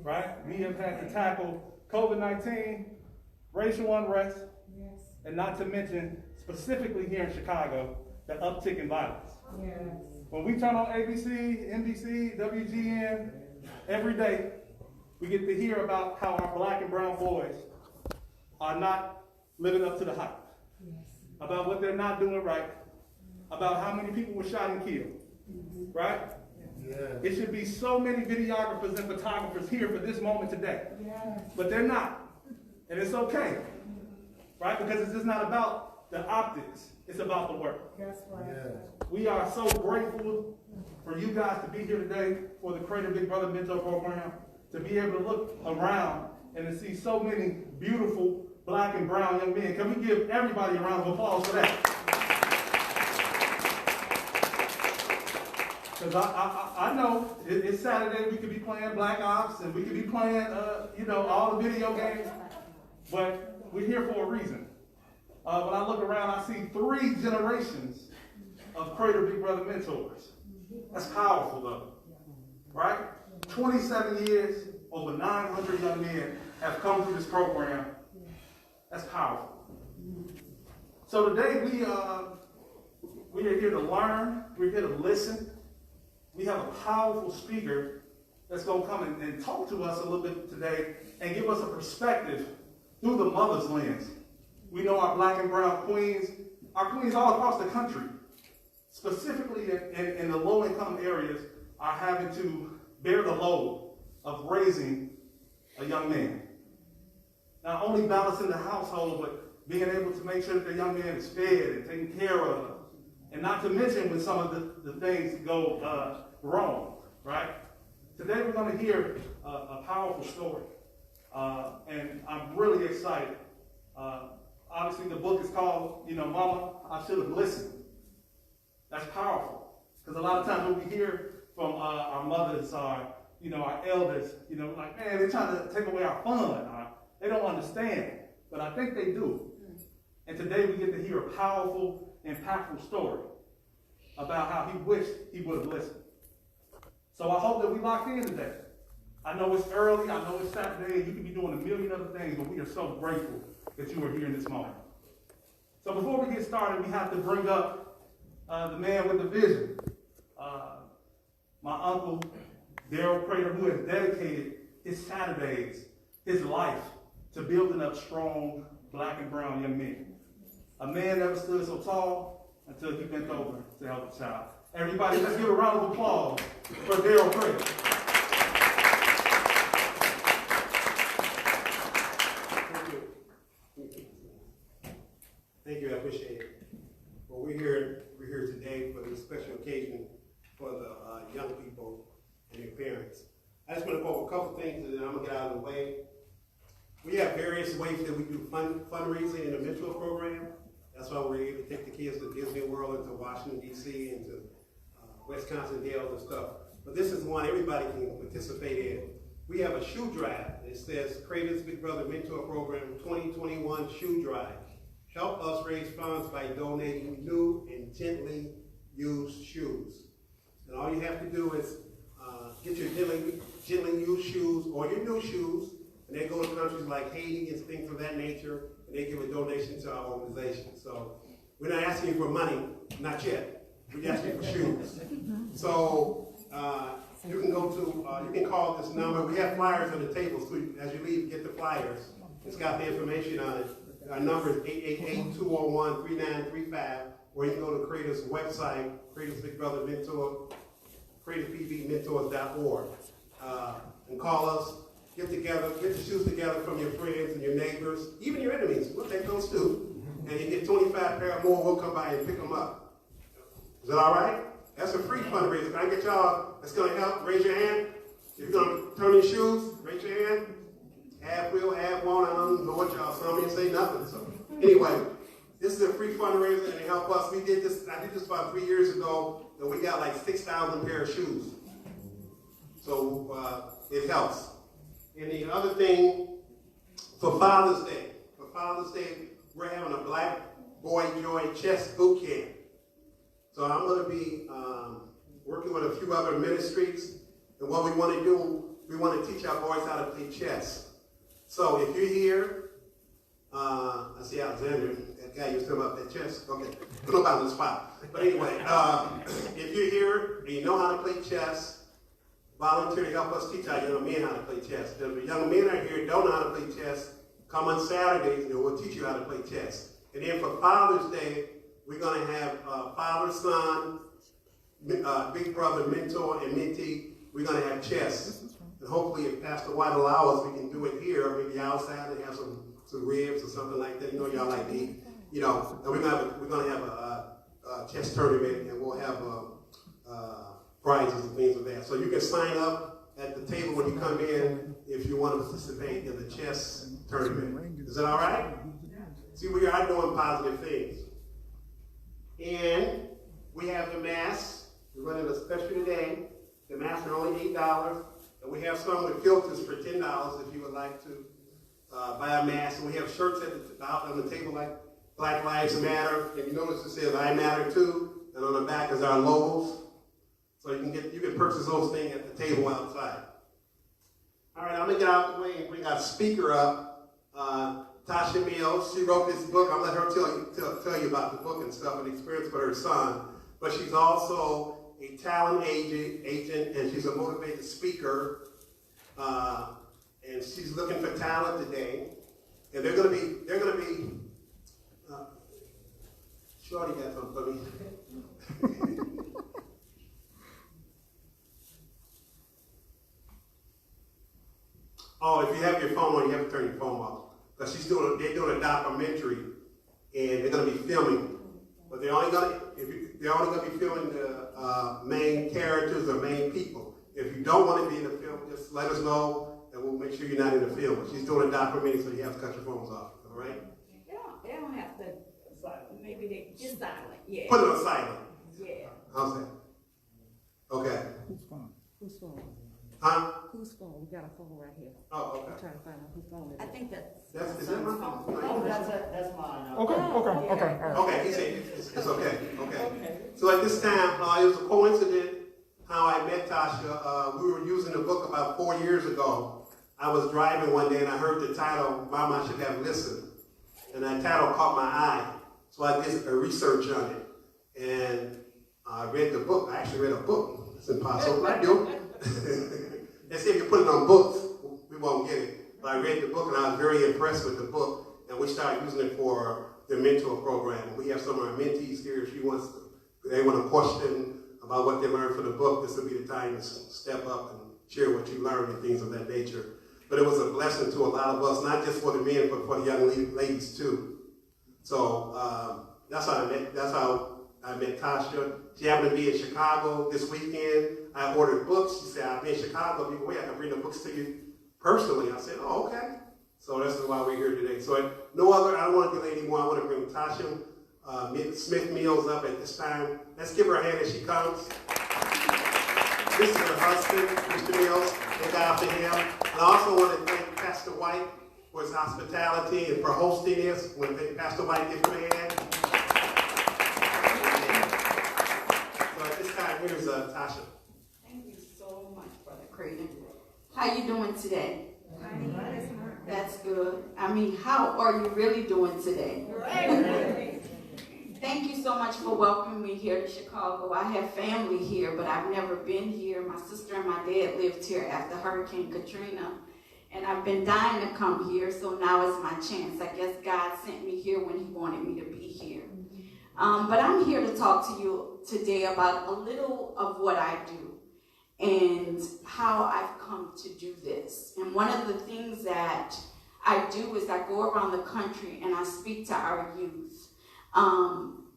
right? We have had to tackle COVID-19, racial unrest, and not to mention, specifically here in Chicago, the uptick in violence. Yes. When we turn on ABC, NBC, WGN, every day, we get to hear about how our black and brown boys are not living up to the hype, about what they're not doing right, about how many people were shot and killed, right? Yes. It should be so many videographers and photographers here for this moment today, but they're not, and it's okay, right? Because it's just not about the optics, it's about the work. That's right. Yes. We are so grateful for you guys to be here today for the Creative Big Brother Mentor Program, to be able to look around and to see so many beautiful black and brown young men. Can we give everybody a round of applause for that? Because I know it's Saturday, we could be playing Black Ops and we could be playing, all the video games, but we're here for a reason. When I look around, I see 3 generations of Creative Big Brother mentors. That's powerful, though, right? 27 years, over 900 young men have come through this program. That's powerful. So today we are here to learn. We're here to listen. We have a powerful speaker that's going to come and talk to us a little bit today and give us a perspective through the mother's lens. We know our black and brown queens, our queens all across the country, specifically in the low-income areas, are having to bear the load of raising a young man. Not only balancing the household, but being able to make sure that the young man is fed and taken care of. And not to mention when some of the things go wrong, right? Today we're going to hear a powerful story. And I'm really excited. Obviously the book is called, Mama, I Should Have Listened. That's powerful. Because a lot of times when we hear from our mothers, our elders, like, man, they're trying to take away our fun. They don't understand. But I think they do. And today we get to hear a powerful, impactful story about how he wished he would have listened. So I hope that we locked in today. I know it's early, I know it's Saturday, and you could be doing a million other things, but we are so grateful that you are here in this moment. So before we get started, we have to bring up the man with the vision. My uncle, Daryl Crater, who has dedicated his Saturdays, his life, to building up strong black and brown young men. A man never stood so tall until he bent over to help a child. Everybody, let's give a round of applause for Daryl Crater. Thank you, I appreciate it. Well, we're here today for this special occasion for the young people and their parents. I just want to go over a couple things and then I'm going to get out of the way. We have various ways that we do fundraising in the mentor program. That's why we're able to take the kids to Disney World and to Washington, D.C. and to Wisconsin Dells and stuff. But this is one everybody can participate in. We have a shoe drive. It says Creative's Big Brother Mentor Program 2021 Shoe Drive. Help us raise funds by donating new and gently used shoes. And all you have to do is get your gently used shoes or your new shoes, and they go to countries like Haiti and things of that nature, and they give a donation to our organization. So we're not asking you for money, not yet. We're asking for shoes. So you can go to, you can call this number. We have flyers on the table, so as you leave, get the flyers. It's got the information on it. Our number is 888-201-3935, or you can go to Creative's website, Creative's Big Brother Mentor, creativepbmentors.org, and call us. Get together, get the shoes together from your friends and your neighbors, even your enemies. We'll take those too. And you get 25 pair or more, we'll come by and pick them up. Is that all right? That's a free fundraiser. Can I get y'all that's going to help? Raise your hand. If you're going to turn in shoes, raise your hand. Half will, half won't. I don't know what y'all, some of you say nothing. So anyway, this is a free fundraiser and it helped us. I did this about 3 years ago, and we got like 6,000 pair of shoes. So it helps. And the other thing, for Father's Day, we're having a Black Boy Joy Chess Boot Camp. So I'm going to be working with a few other ministries. And what we want to do we want to teach our boys how to play chess. So if you're here, I see Alexander, that guy used to talk about that chess. Okay, put him on the spot. But anyway, if you're here and you know how to play chess, volunteer to help us teach our young men how to play chess. If the young men are here don't know how to play chess, come on Saturdays and we'll teach you how to play chess. And then for Father's Day, we're going to have father, son, big brother, mentor, and mentee. We're going to have chess. And hopefully, if Pastor White allows us, we can do it here, maybe outside, and have some ribs or something like that. You know, y'all like to eat. You know, and we're gonna have a chess tournament, and we'll have prizes and things like that. So you can sign up at the table when you come in if you want to participate in the chess tournament. Is that all right? See, we are doing positive things. And we have the masks. We're running a special today. The masks are only $8. And we have some with filters for $10 if you would like to buy a mask. And we have shirts out on the table like Black Lives Matter. And you notice it says I Matter Too. And on the back is our logos. So you can purchase those things at the table outside. All right, I'm going to get out of the way and bring our speaker up. Tasha Mills, she wrote this book. I'm going to let her tell you about the book and stuff and the experience with her son. But she's also a talent agent, and she's a motivated speaker. And she's looking for talent today. And they're going to be, Shorty got something for me. Oh, if you have your phone on, you have to turn your phone off. Because they're doing a documentary, and they're going to be filming. But they're only going to be filming the main characters or main people. If you don't want to be in the film, just let us know, and we'll make sure you're not in the film. But she's doing a documentary, so you have to cut your phones off. All right? They don't have to. Maybe they just silent. Yeah. Put it on silent. Yeah. How's that? Okay. Whose phone? Whose phone? Huh? Whose phone? We got a phone right here. Oh, I'm okay. trying to find out whose phone it I is. think that's. Is that my phone? Oh, that's mine. Okay, okay, okay. All right. Okay, he said it's okay. Okay. So at this time, it was a coincidence how I met Tasha. We were using the book about 4 years ago. I was driving one day and I heard the title, Mama I Should Have Listened. And that title caught my eye. So I did a research on it. And I read the book. I actually read a book. It's impossible. I do. They say if you put it on books, we won't get it. But I read the book and I was very impressed with the book. And we started using it for the mentor program. We have some of our mentees here. If they want to question about what they learned from the book, this will be the time to step up and share what you learned and things of that nature. But it was a blessing to a lot of us, not just for the men, but for the young ladies too. So that's how I met Tasha. She happened to be in Chicago this weekend. I ordered books. She said, I'll be in Chicago. I can bring the books to you personally. I said, oh, okay. So that's why we're here today. So I don't want to delay anymore. I want to bring Tasha Smith Mills up at this time. Let's give her a hand as she comes. This is her husband, Mr. Mills. Look out for him. And I also want to thank Pastor White for his hospitality and for hosting this. I want to thank Pastor White. Give him a hand. So at this time, here's Tasha. Thank you so much, Brother Creighton. How you doing today? That's good. I mean, how are you really doing today? Thank you so much for welcoming me here to Chicago. I have family here, but I've never been here. My sister and my dad lived here after Hurricane Katrina, and I've been dying to come here, so now is my chance. I guess God sent me here when he wanted me to be here. But I'm here to talk to you today about a little of what I do and how I've come to do this. And one of the things that I do is I go around the country and I speak to our youth.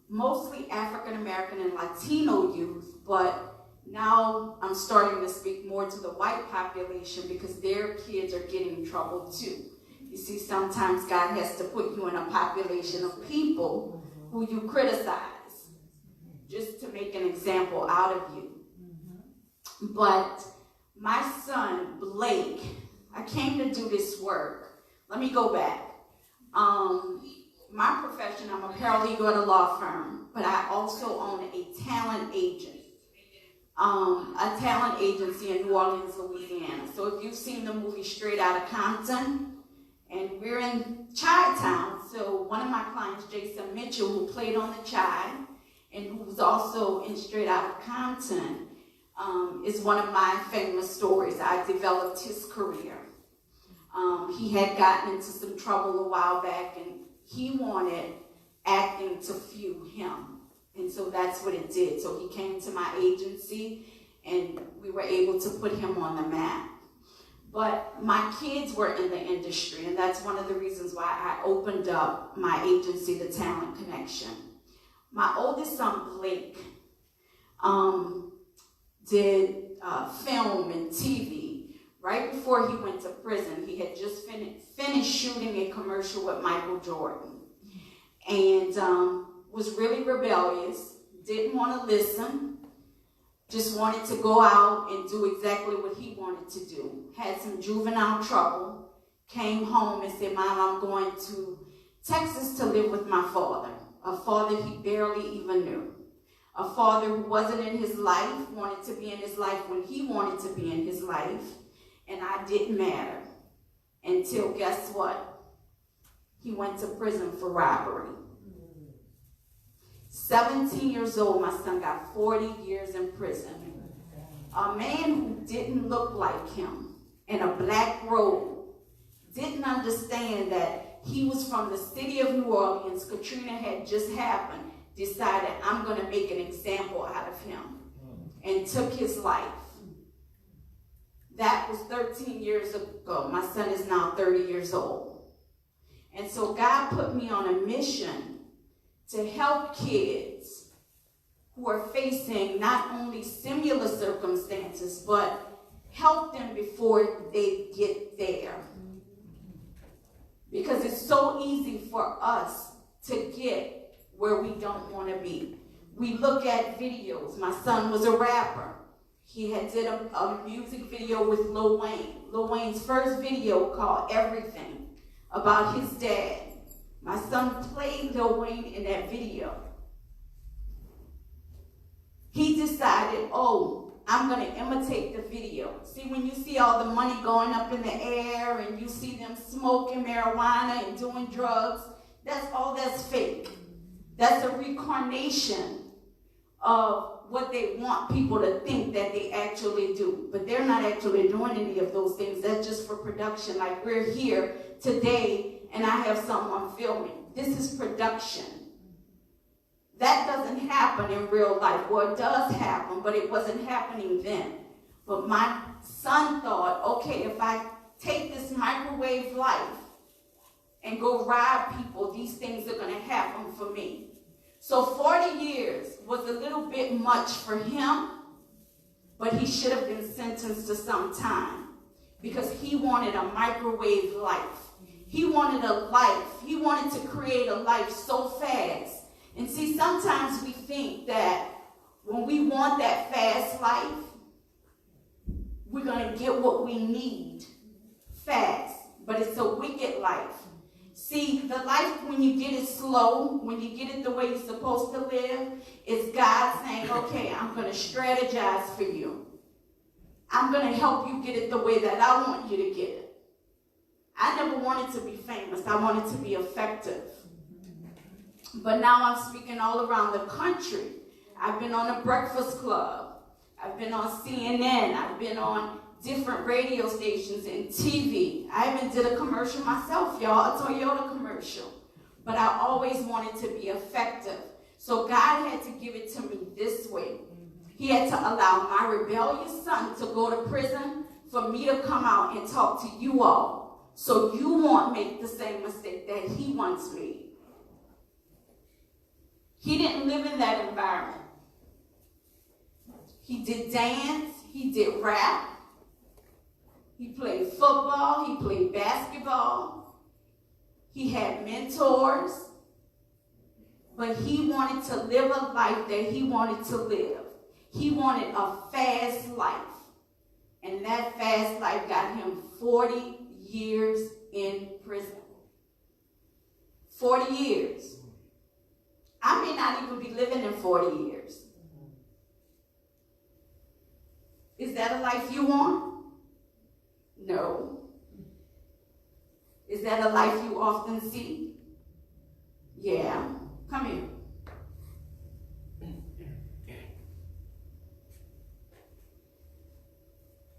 Mostly African American and Latino youth, but now I'm starting to speak more to the white population because their kids are getting in trouble too. You see, sometimes God has to put you in a population of people who you criticize just to make an example out of you. But my son, Blake, I came to do this work. Let me go back. My profession, I'm a paralegal at a law firm, but I also own a talent agent. a talent agency in New Orleans, Louisiana. So if you've seen the movie Straight Outta Compton, and we're in Chi-Town, so one of my clients, Jason Mitchell, who played on the Chi, and who was also in Straight Outta Compton, is one of my famous stories. I developed his career. He had gotten into some trouble a while back, and he wanted acting to fuel him. And so that's what it did. So he came to my agency, and we were able to put him on the map. But my kids were in the industry, and that's one of the reasons why I opened up my agency, The Talent Connection. My oldest son, Blake, did film and TV. Right before he went to prison, he had just finished shooting a commercial with Michael Jordan, and was really rebellious, didn't want to listen, just wanted to go out and do exactly what he wanted to do. Had some juvenile trouble, came home and said, Mom, I'm going to Texas to live with my father, a father he barely even knew. A father who wasn't in his life, wanted to be in his life when he wanted to be in his life, and I didn't matter. Until, guess what? He went to prison for robbery. 17 years old, my son got 40 years in prison. A man who didn't look like him, in a black robe, didn't understand that he was from the city of New Orleans. Katrina had just happened. Decided, I'm going to make an example out of him, and took his life. That was 13 years ago. My son is now 30 years old. And so God put me on a mission to help kids who are facing not only similar circumstances, but help them before they get there. Because it's so easy for us to get where we don't want to be. We look at videos. My son was a rapper. He had did a music video with Lil Wayne. Lil Wayne's first video called Everything, about his dad. My son played Lil Wayne in that video. He decided, oh, I'm going to imitate the video. See, when you see all the money going up in the air and you see them smoking marijuana and doing drugs, that's fake. That's a reincarnation of what they want people to think that they actually do. But they're not actually doing any of those things. That's just for production. Like we're here today and I have someone filming. This is production. That doesn't happen in real life. Well, it does happen, but it wasn't happening then. But my son thought, okay, if I take this microwave life and go rob people, these things are going to happen for me. So 40 years was a little bit much for him, but he should have been sentenced to some time because he wanted a microwave life. He wanted a life. He wanted to create a life so fast. And see, sometimes we think that when we want that fast life, we're going to get what we need fast. But it's a wicked life. See, the life, when you get it slow, when you get it the way you're supposed to live, is God saying, okay, I'm going to strategize for you. I'm going to help you get it the way that I want you to get it. I never wanted to be famous. I wanted to be effective. But now I'm speaking all around the country. I've been on a Breakfast Club. I've been on CNN. I've been on different radio stations and TV. I even did a commercial myself, y'all, a Toyota commercial. But I always wanted to be effective. So God had to give it to me this way. He had to allow my rebellious son to go to prison for me to come out and talk to you all, so you won't make the same mistake that he once made. He didn't live in that environment. He did dance, he did rap, he played football, he played basketball, he had mentors, but he wanted to live a life that he wanted to live. He wanted a fast life, and that fast life got him 40 years in prison. 40 years. I may not even be living in 40 years. Is that a life you want? No. Is that a life you often see? Yeah. Come here.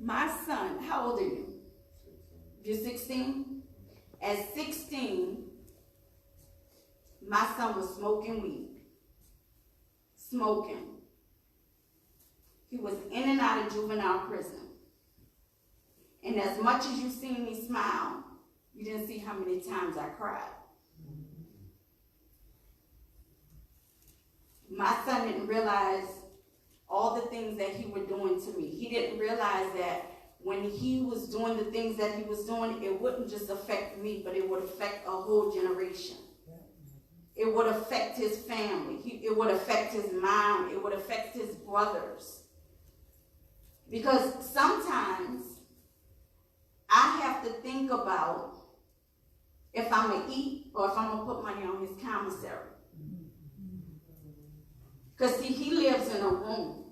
My son, how old are you? You're 16? At 16, my son was smoking weed. Smoking. He was in and out of juvenile prison. And as much as you seen me smile, you didn't see how many times I cried. My son didn't realize all the things that he was doing to me. He didn't realize that when he was doing the things that he was doing, it wouldn't just affect me, but it would affect a whole generation. It would affect his family. It would affect his mom. It would affect his brothers. Because sometimes I have to think about if I'm going to eat or if I'm going to put money on his commissary. Because see, he lives in a room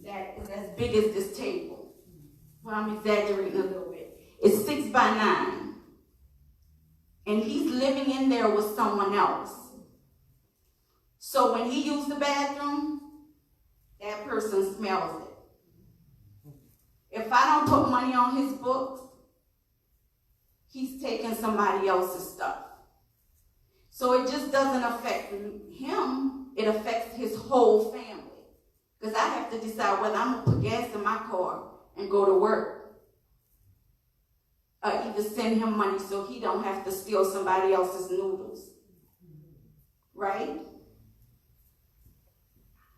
that is as big as this table. Well, I'm exaggerating a little bit. It's 6 by 9. And he's living in there with someone else. So when he used the bathroom, that person smells it. If I don't put money on his books, he's taking somebody else's stuff. So it just doesn't affect him, it affects his whole family. Because I have to decide whether I'm going to put gas in my car and go to work. Or either send him money so he don't have to steal somebody else's noodles. Right?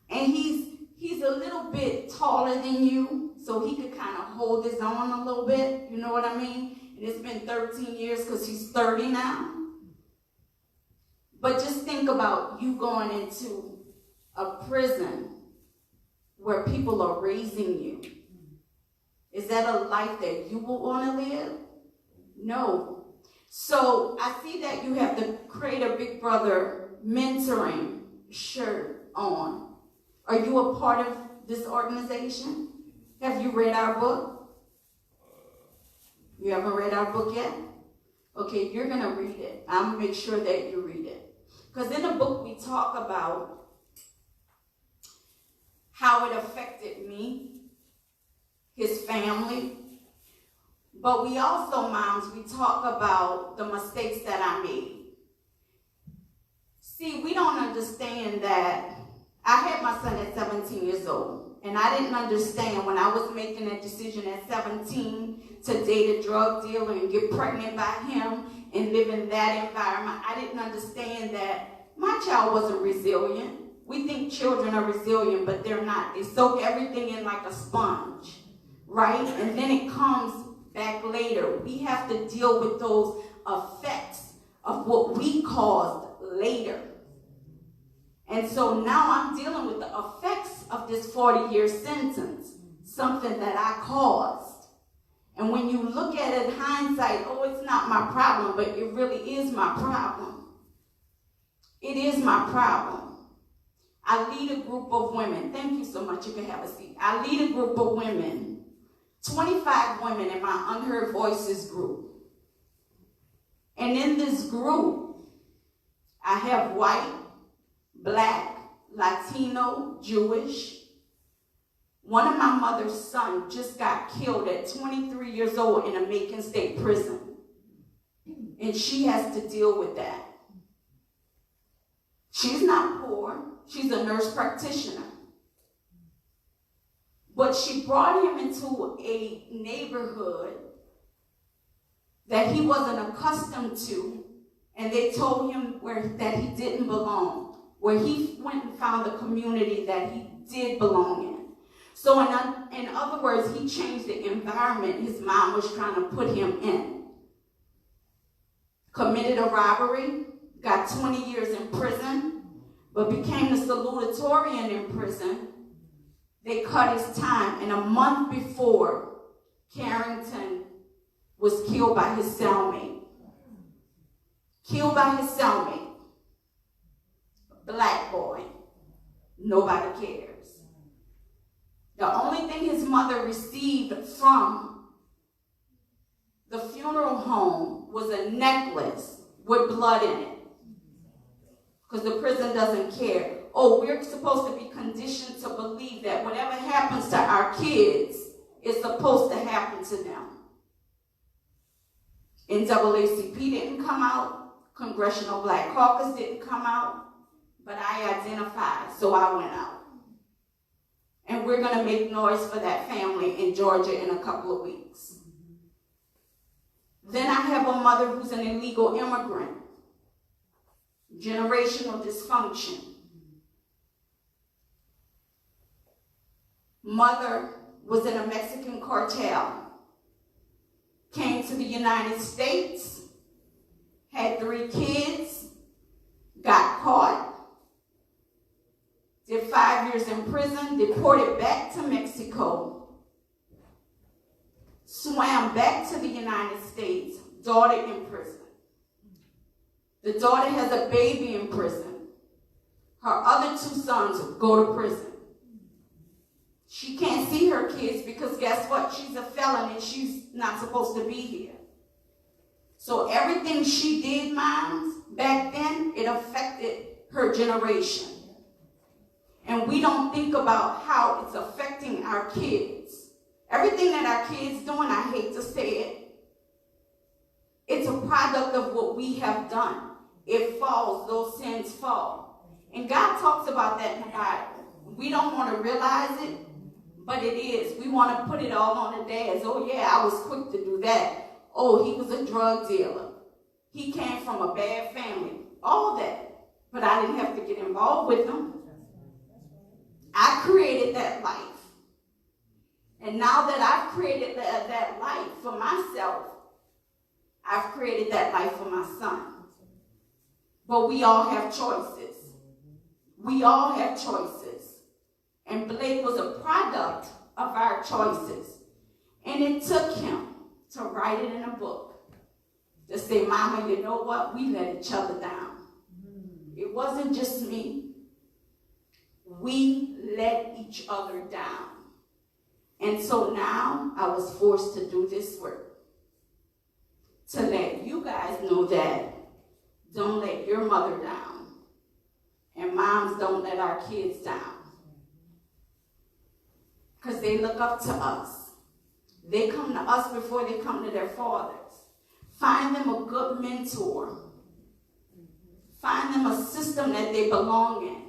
And he's a little bit taller than you, so he could kind of hold his own a little bit. You know what I mean? And it's been 13 years because he's 30 now. But just think about you going into a prison where people are raising you. Is that a life that you will want to live? No. So I see that you have the Create a Big Brother mentoring shirt on. Are you a part of this organization? Have you read our book? You haven't read our book yet? Okay, you're going to read it. I'm going to make sure that you read it. Because in the book we talk about how it affected me, his family. But we also, moms, we talk about the mistakes that I made. See, we don't understand that I had my son at 17 years old. And I didn't understand when I was making that decision at 17 to date a drug dealer and get pregnant by him and live in that environment. I didn't understand that my child wasn't resilient. We think children are resilient, but they're not. They soak everything in like a sponge, right? And then it comes back later. We have to deal with those effects of what we caused later. And so now I'm dealing with the effects of this 40-year sentence, something that I caused. And when you look at it in hindsight, oh, it's not my problem, but it really is my problem. It is my problem. I lead a group of women. Thank you so much. You can have a seat. I lead a group of women, 25 women in my Unheard Voices group. And in this group, I have white, Black, Latino, Jewish. One of my mother's sons just got killed at 23 years old in a Macon State prison. And she has to deal with that. She's not poor. She's a nurse practitioner. But she brought him into a neighborhood that he wasn't accustomed to. And they told him that he didn't belong. Where he went and found a community that he did belong in. So in other words, he changed the environment his mom was trying to put him in. Committed a robbery, got 20 years in prison, but became the salutatorian in prison. They cut his time, and a month before, Carrington was killed by his cellmate. Killed by his cellmate. Black boy. Nobody cares. The only thing his mother received from the funeral home was a necklace with blood in it. Because the prison doesn't care. Oh, we're supposed to be conditioned to believe that whatever happens to our kids is supposed to happen to them. NAACP didn't come out. Congressional Black Caucus didn't come out. But I identified, so I went out. And we're going to make noise for that family in Georgia in a couple of weeks. Then I have a mother who's an illegal immigrant. Generational dysfunction. Mother was in a Mexican cartel. Came to the United States. Had 3 kids. Got caught. Did 5 years in prison. Deported back to Mexico. Swam back to the United States. Daughter in prison. The daughter has a baby in prison. Her other 2 sons go to prison. She can't see her kids because guess what? She's a felon and she's not supposed to be here. So everything she did, moms, back then, it affected her generation. And we don't think about how it's affecting our kids. Everything that our kids doing, I hate to say it, it's a product of what we have done. It falls, those sins fall. And God talks about that in the Bible. We don't want to realize it, but it is. We want to put it all on the dads. Oh yeah, I was quick to do that. Oh, he was a drug dealer. He came from a bad family. All that. But I didn't have to get involved with them. I created that life. And now that I've created that life for myself, I've created that life for my son. But we all have choices. We all have choices. And Blake was a product of our choices. And it took him to write it in a book. To say, Mama, you know what? We let each other down. It wasn't just me. We let each other down. And so now I was forced to do this work. To let you guys know that don't let your mother down. And moms, don't let our kids down. Because they look up to us. They come to us before they come to their fathers. Find them a good mentor. Find them a system that they belong in.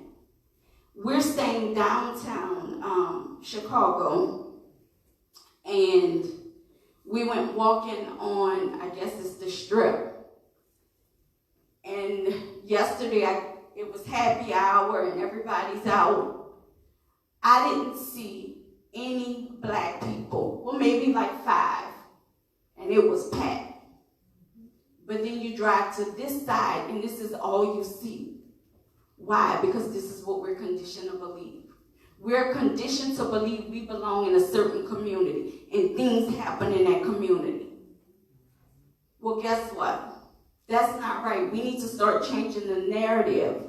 We're staying downtown Chicago, and we went walking on, I guess it's the Strip. And yesterday, it was happy hour and everybody's out. I didn't see any black people. Well, maybe like 5. And it was packed. But then you drive to this side and this is all you see. Why? Because this is what we're conditioned to believe. We're conditioned to believe we belong in a certain community and things happen in that community. Well, guess what? That's not right. We need to start changing the narrative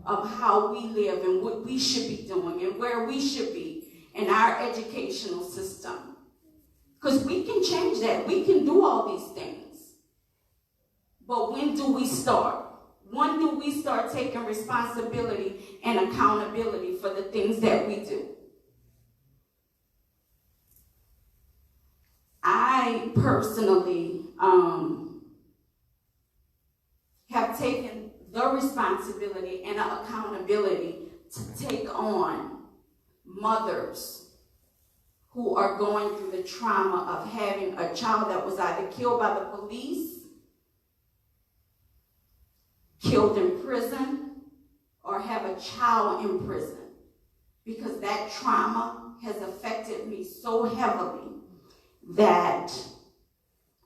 of how we live and what we should be doing and where we should be in our educational system. Because we can change that. We can do all these things. But when do we start? When do we start taking responsibility and accountability for the things that we do? I personally have taken the responsibility and accountability to take on mothers who are going through the trauma of having a child that was either killed by the police, killed in prison, or have a child in prison. Because that trauma has affected me so heavily that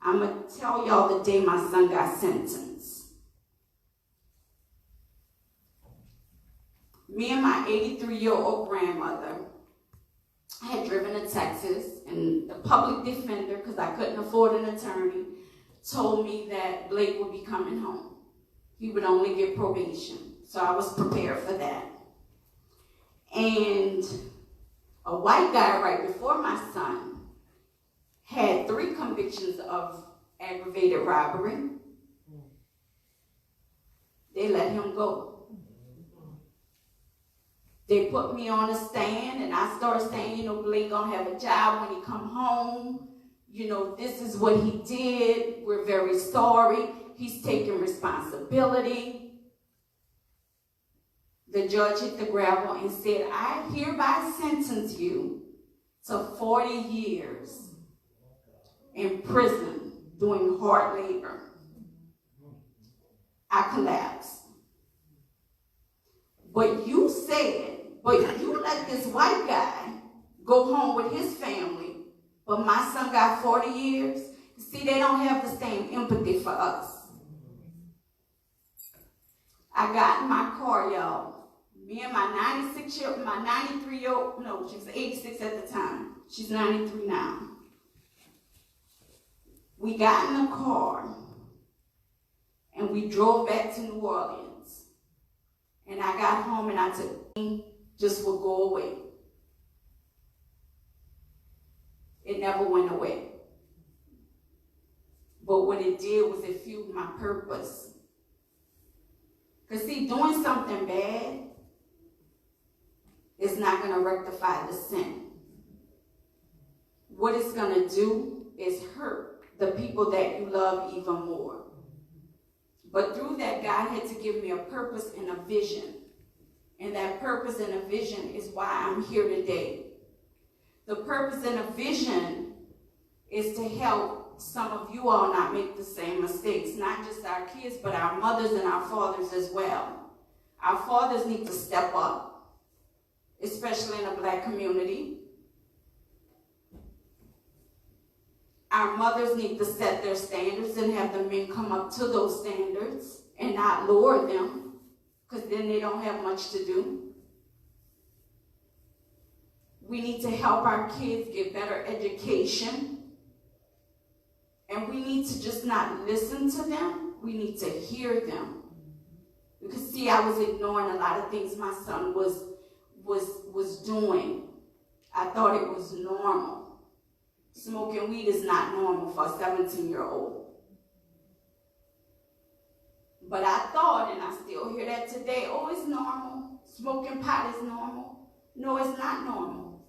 I'm going to tell y'all the day my son got sentenced. Me and my 83-year-old grandmother had driven to Texas, and the public defender, because I couldn't afford an attorney, told me that Blake would be coming home. He would only get probation. So I was prepared for that. And A white guy right before my son had 3 convictions of aggravated robbery. They let him go. They put me on a stand, and I started saying, Blake gonna have a job when he come home. This is what he did. We're very sorry. He's taking responsibility. The judge hit the gravel and said, I hereby sentence you to 40 years in prison doing hard labor. I collapsed. But you let this white guy go home with his family, but my son got 40 years. See, they don't have the same empathy for us. I got in my car, y'all. Me and my 93-year-old, no, she was 86 at the time. She's 93 now. We got in the car and we drove back to New Orleans. And I got home and I took, just would go away. It never went away. But what it did was it fueled my purpose. Because see, doing something bad is not going to rectify the sin. What it's going to do is hurt the people that you love even more. But through that, God had to give me a purpose and a vision. And that purpose and a vision is why I'm here today. The purpose and a vision is to help some of you all not make the same mistakes. Not just our kids, but our mothers and our fathers as well. Our fathers need to step up, especially in the Black community. Our mothers need to set their standards and have the men come up to those standards and not lower them, because then they don't have much to do. We need to help our kids get better education. And we need to just not listen to them. We need to hear them. Because see, I was ignoring a lot of things my son was doing. I thought it was normal. Smoking weed is not normal for a 17-year-old. But I thought, and I still hear that today, oh, it's normal. Smoking pot is normal. No, it's not normal.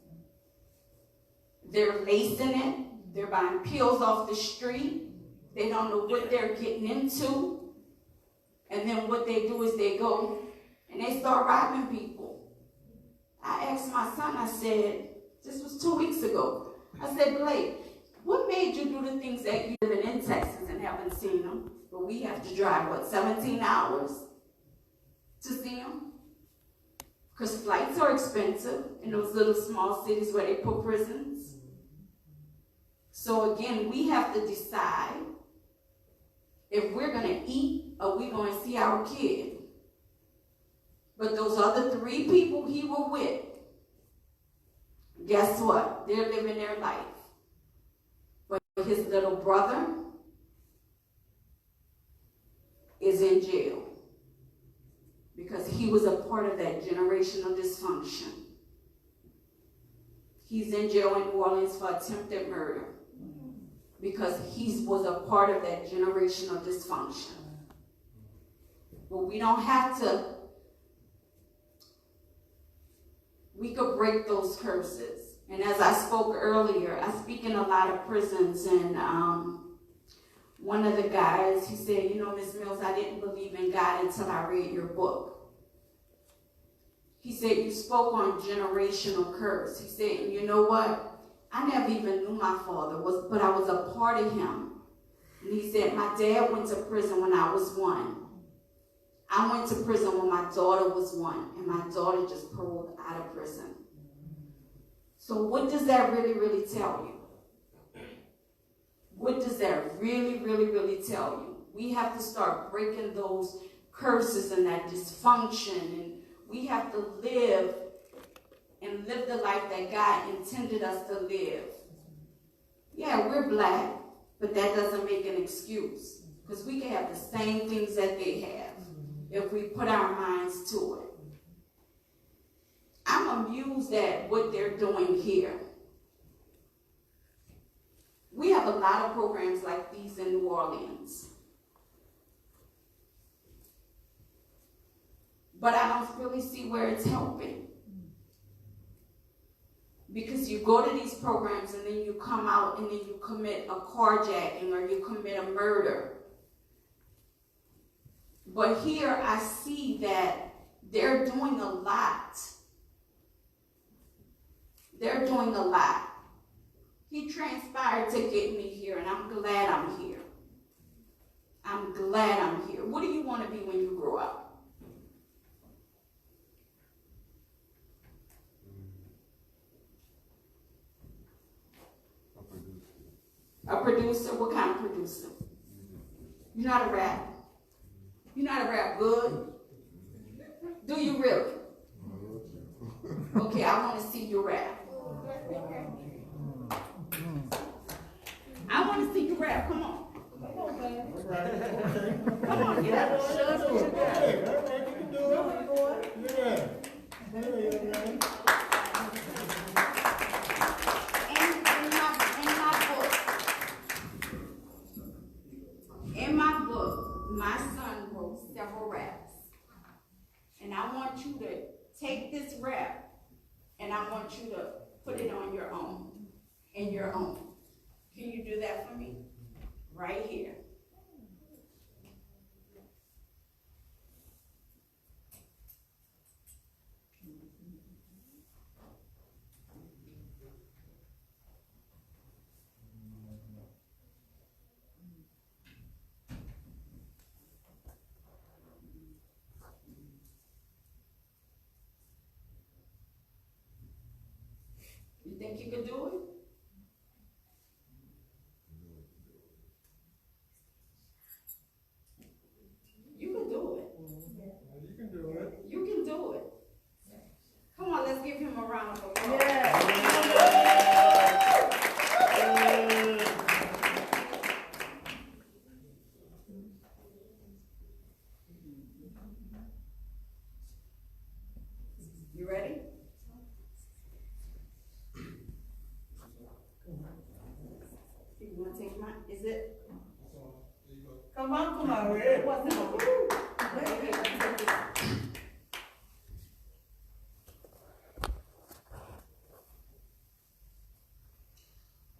They're lacing it. They're buying pills off the street. They don't know what they're getting into. And then what they do is they go and they start robbing people. I asked my son, I said, this was 2 weeks ago. I said, Blake, what made you do the things that you live in Texas and haven't seen them? But we have to drive, 17 hours to see them? Because flights are expensive in those little small cities where they put prisons. So again, we have to decide if we're going to eat or we're going to see our kid. But those other 3 people he was with, guess what? They're living their life. But his little brother is in jail because he was a part of that generational dysfunction. He's in jail in New Orleans for attempted murder because he was a part of that generational dysfunction. But we don't have to. We could break those curses. And as I spoke earlier, I speak in a lot of prisons, and one of the guys, he said, Ms. Mills, I didn't believe in God until I read your book. He said, you spoke on generational curse. He said, and you know what? I never even knew my father, but I was a part of him. And he said, my dad went to prison when I was 1. I went to prison when my daughter was 1, and my daughter just paroled out of prison. So what does that really, really tell you? What does that really, really, really tell you? We have to start breaking those curses and that dysfunction, and we have to live the life that God intended us to live. Yeah, we're Black, but that doesn't make an excuse, because we can have the same things that they have if we put our minds to it. I'm a amused at what they're doing here. We have a lot of programs like these in New Orleans. But I don't really see where it's helping. Because you go to these programs and then you come out and then you commit a carjacking or you commit a murder. But here I see that they're doing a lot. They're doing a lot. He transpired to get me here, and I'm glad I'm here. I'm glad I'm here. What do you want to be when you grow up? A producer? What kind of producer? You know how to rap? You know how to rap good? Do you really? Okay, I want to see you rap. I want to see you rap. Come on. Come on, man. Come on, get up. Show us what you got. You can do it. Yeah. In my book, my son wrote several raps. And I want you to take this rap and I want you to put it on your own, in your own. Can you do that for me? Right here. You think you could do it? You can do it. You can do it. You can do it. Come on, let's give him a round of applause. You ready? You want to take mine? Is it? Come on, Red. What's it?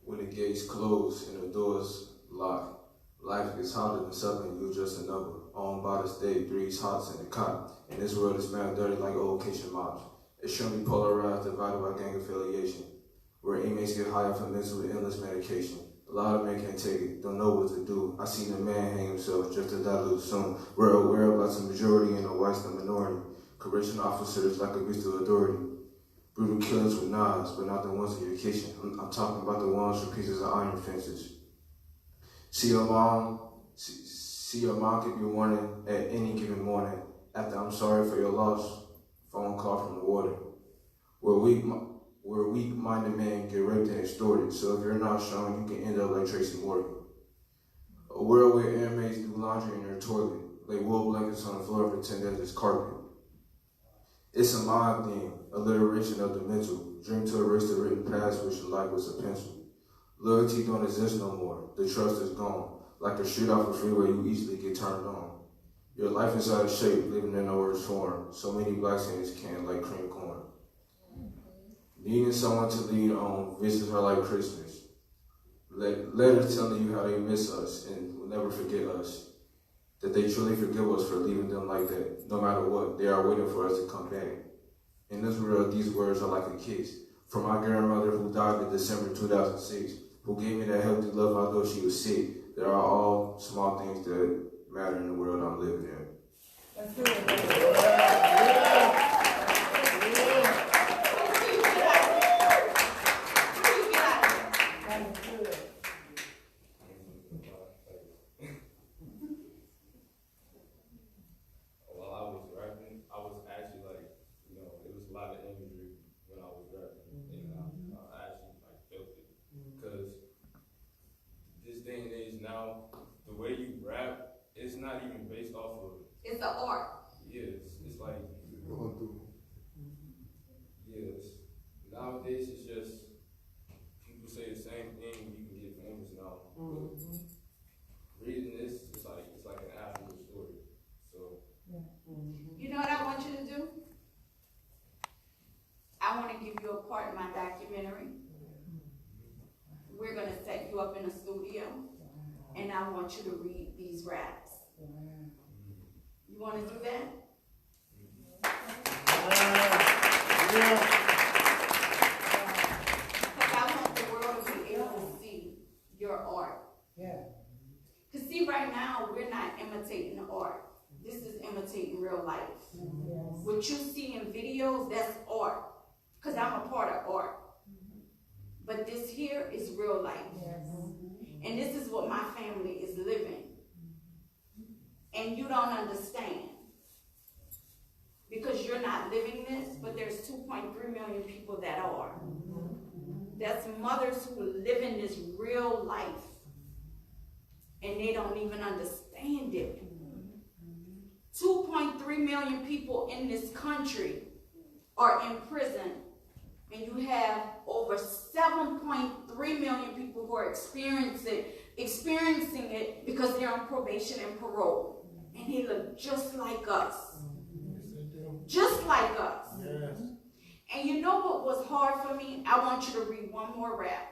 When the gates close and the doors lock, life is hotter than something, you just a number. On by the state, threes hots in the cot. And this world is mad dirty like old kitchen mops. Extremely polarized, divided by gang affiliation. Where inmates get high from mental illness medication. A lot of men can't take it, don't know what to do. I seen a man hang himself just to dilute soon. We're aware about the majority and the white's the minority. Correction officers like abuse to authority. Brutal killers with knives, but not the ones in your kitchen. I'm talking about the ones with pieces of iron fences. See your mom could be warning at any given morning. After I'm sorry for your loss, phone call from the warden. Where weak-minded men get raped and extorted, so if you're not strong, you can end up like Tracy Morgan. A world where inmates do laundry in their toilet, lay wool blankets on the floor and pretend that it's carpet. It's a mind thing, alliteration of the mental, dream to erase the written past, which your life was a pencil. Loyalty don't exist no more, the trust is gone. Like a street off a freeway, you easily get turned on. Your life is out of shape, living in the worst form. So many blacks in this can like cream corn. Needing someone to lean on, visits are like Christmas. Letters telling you how they miss us and will never forget us. That they truly forgive us for leaving them like that. No matter what, they are waiting for us to come back. In this world, these words are like a kiss. From my grandmother who died in December 2006, who gave me that healthy love although she was sick. There are all small things that matter in the world I'm living in. That's good. Now, the way you rap, it's not even based off of. It's an art. Yeah, it's like. Yeah, I want you to read these raps. You want to do that? Because I want the world to be able to see your art. Yeah. Because see, right now, we're not imitating art. This is imitating real life. Yes. What you see in videos, that's art. Because I'm a part of art. But this here is real life. Yes. And this is what my family is living. And you don't understand. Because you're not living this, but there's 2.3 million people that are. That's mothers who live in this real life. And they don't even understand it. 2.3 million people in this country are in prison. And you have over 7.3 million people who are experiencing it because they're on probation and parole. And they look just like us. Just like us. Yes. And you know what was hard for me? I want you to read one more rap.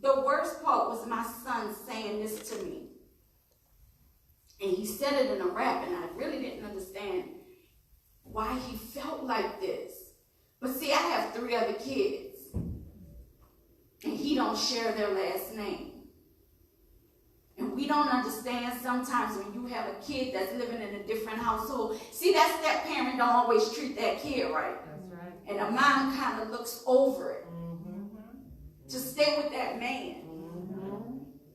The worst part was my son saying this to me. And he said it in a rap, and I really didn't understand why he felt like this. But see, I have 3 other kids, and he don't share their last name. And we don't understand sometimes when you have a kid that's living in a different household. See, that step parent don't always treat that kid right. That's right. And the mom kind of looks over it to stay with that man.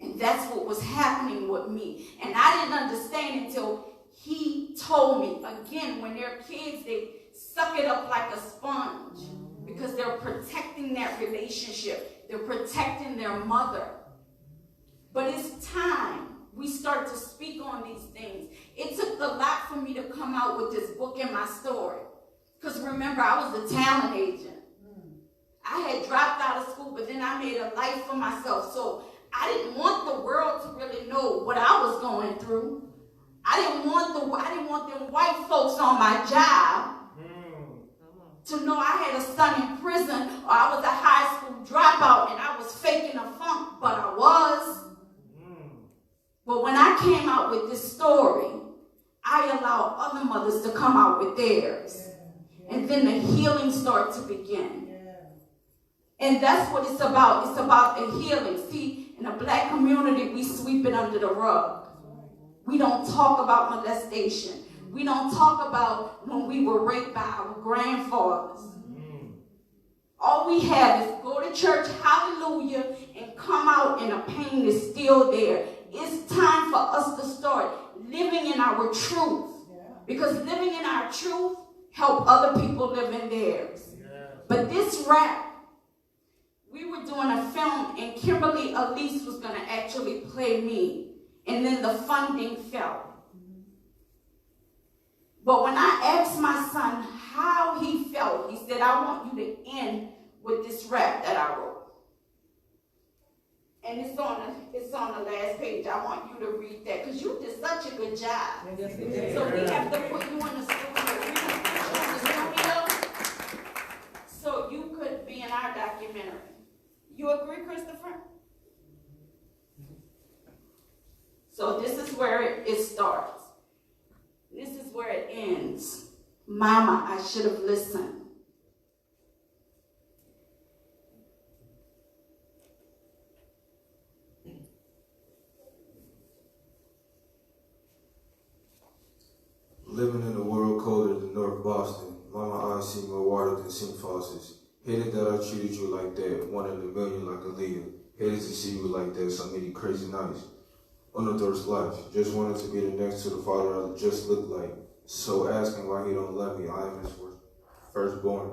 And that's what was happening with me. And I didn't understand until he told me. Again, when they're kids, they suck it up like a sponge because they're protecting that relationship. They're protecting their mother. But it's time we start to speak on these things. It took a lot for me to come out with this book and my story. Because remember, I was a talent agent. I had dropped out of school, but then I made a life for myself. So I didn't want the world to really know what I was going through. I didn't want them white folks on my job to know I had a son in prison or I was a high school dropout and I was faking a funk, but I was. But when I came out with this story, I allowed other mothers to come out with theirs. And then the healing started to begin. And that's what it's about. It's about the healing. See, in the black community, we sweep it under the rug. We don't talk about molestation. We don't talk about when we were raped by our grandfathers. All we have is go to church, hallelujah, and come out and the pain is still there. It's time for us to start living in our truth. Because living in our truth help other people live in theirs. But this rap, we were doing a film and Kimberly Elise was going to actually play me. And then the funding fell. But when I asked my son how he felt, he said, I want you to end with this rap that I wrote. And it's on the last page. I want you to read that because you did such a good job. Yes, we did. So we have to put you in the studio so you could be in our documentary. You agree, Christopher? So this is where it starts. This is where it ends. Mama, I should have listened. Living in a world colder than North Boston, mama eyes see more water than sink faucets. Hated that I treated you like that, 1 in a million like Aaliyah. Hated to see you like that so many crazy nights. On the thirst life, just wanted to be the next to the father I just looked like. So asking why he don't love me, I am his firstborn.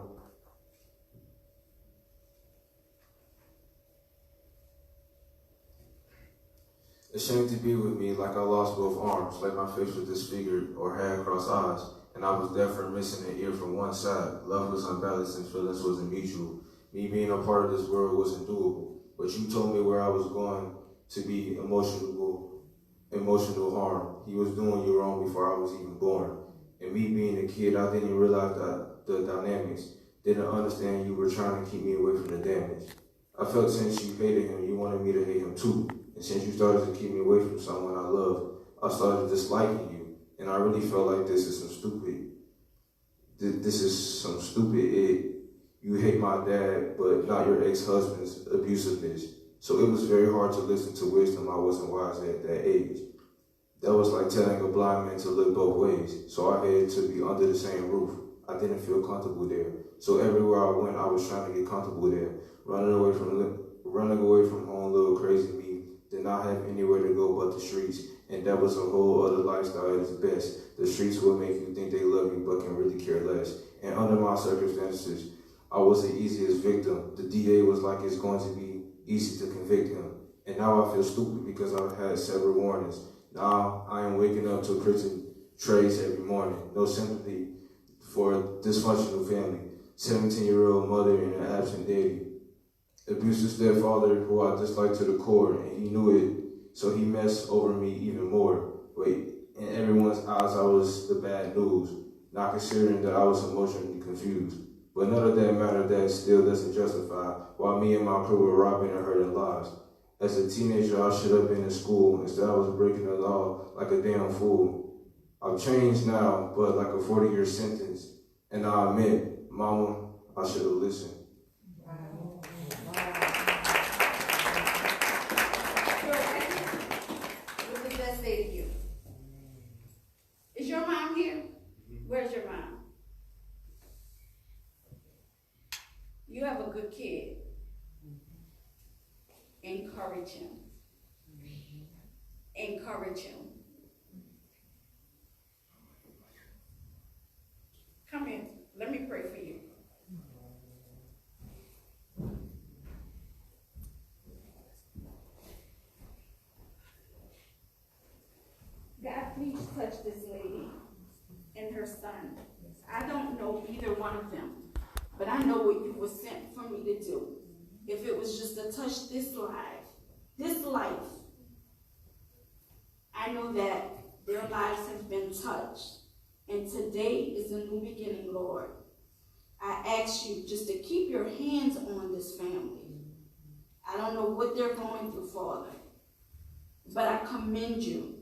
Ashamed to be with me like I lost both arms, like my face was disfigured or had crossed eyes, and I was deaf or missing an ear from one side. Love was unbalanced and feelings wasn't mutual. Me being a part of this world wasn't doable, but you told me where I was going to be emotional harm. He was doing you wrong before I was even born. And me being a kid, I didn't realize that the dynamics. Didn't understand you were trying to keep me away from the damage. I felt since you hated him, you wanted me to hate him too. And since you started to keep me away from someone I love, I started disliking you. And I really felt like this is some stupid. You hate my dad, but not your ex-husband's abusiveness. So it was very hard to listen to wisdom I wasn't wise at that age. That was like telling a blind man to look both ways. So I had to be under the same roof. I didn't feel comfortable there. So everywhere I went, I was trying to get comfortable there. Running away from home, little crazy me, did not have anywhere to go but the streets. And that was a whole other lifestyle at its best. The streets will make you think they love you but can really care less. And under my circumstances, I was the easiest victim. The DA was like, it's going to be easy to convict him. And now I feel stupid because I've had several warnings. Now I am waking up to prison trays every morning. No sympathy for a dysfunctional family. 17-year-old mother and an absent daddy. Abusive stepfather who I disliked to the core, and he knew it, so he messed over me even more. Wait, in everyone's eyes, I was the bad news, not considering that I was emotionally confused. But none of that mattered. That still doesn't justify why me and my crew were robbing and hurting lives. As a teenager, I should have been in school. Instead, I was breaking the law like a damn fool. I've changed now, but like a 40-year sentence. And I admit, Mama, I should have listened. What did that say to you? Is your mom here? Where's your mom? You have a good kid. Encourage him. Encourage him. Come here. Let me pray for you. God, please touch this lady and her son. I don't know either one of them, but I know what you were sent for me to do. If it was just to touch this life, I know that their lives have been touched. And today is a new beginning, Lord. I ask you just to keep your hands on this family. I don't know what they're going through, Father, but I commend you.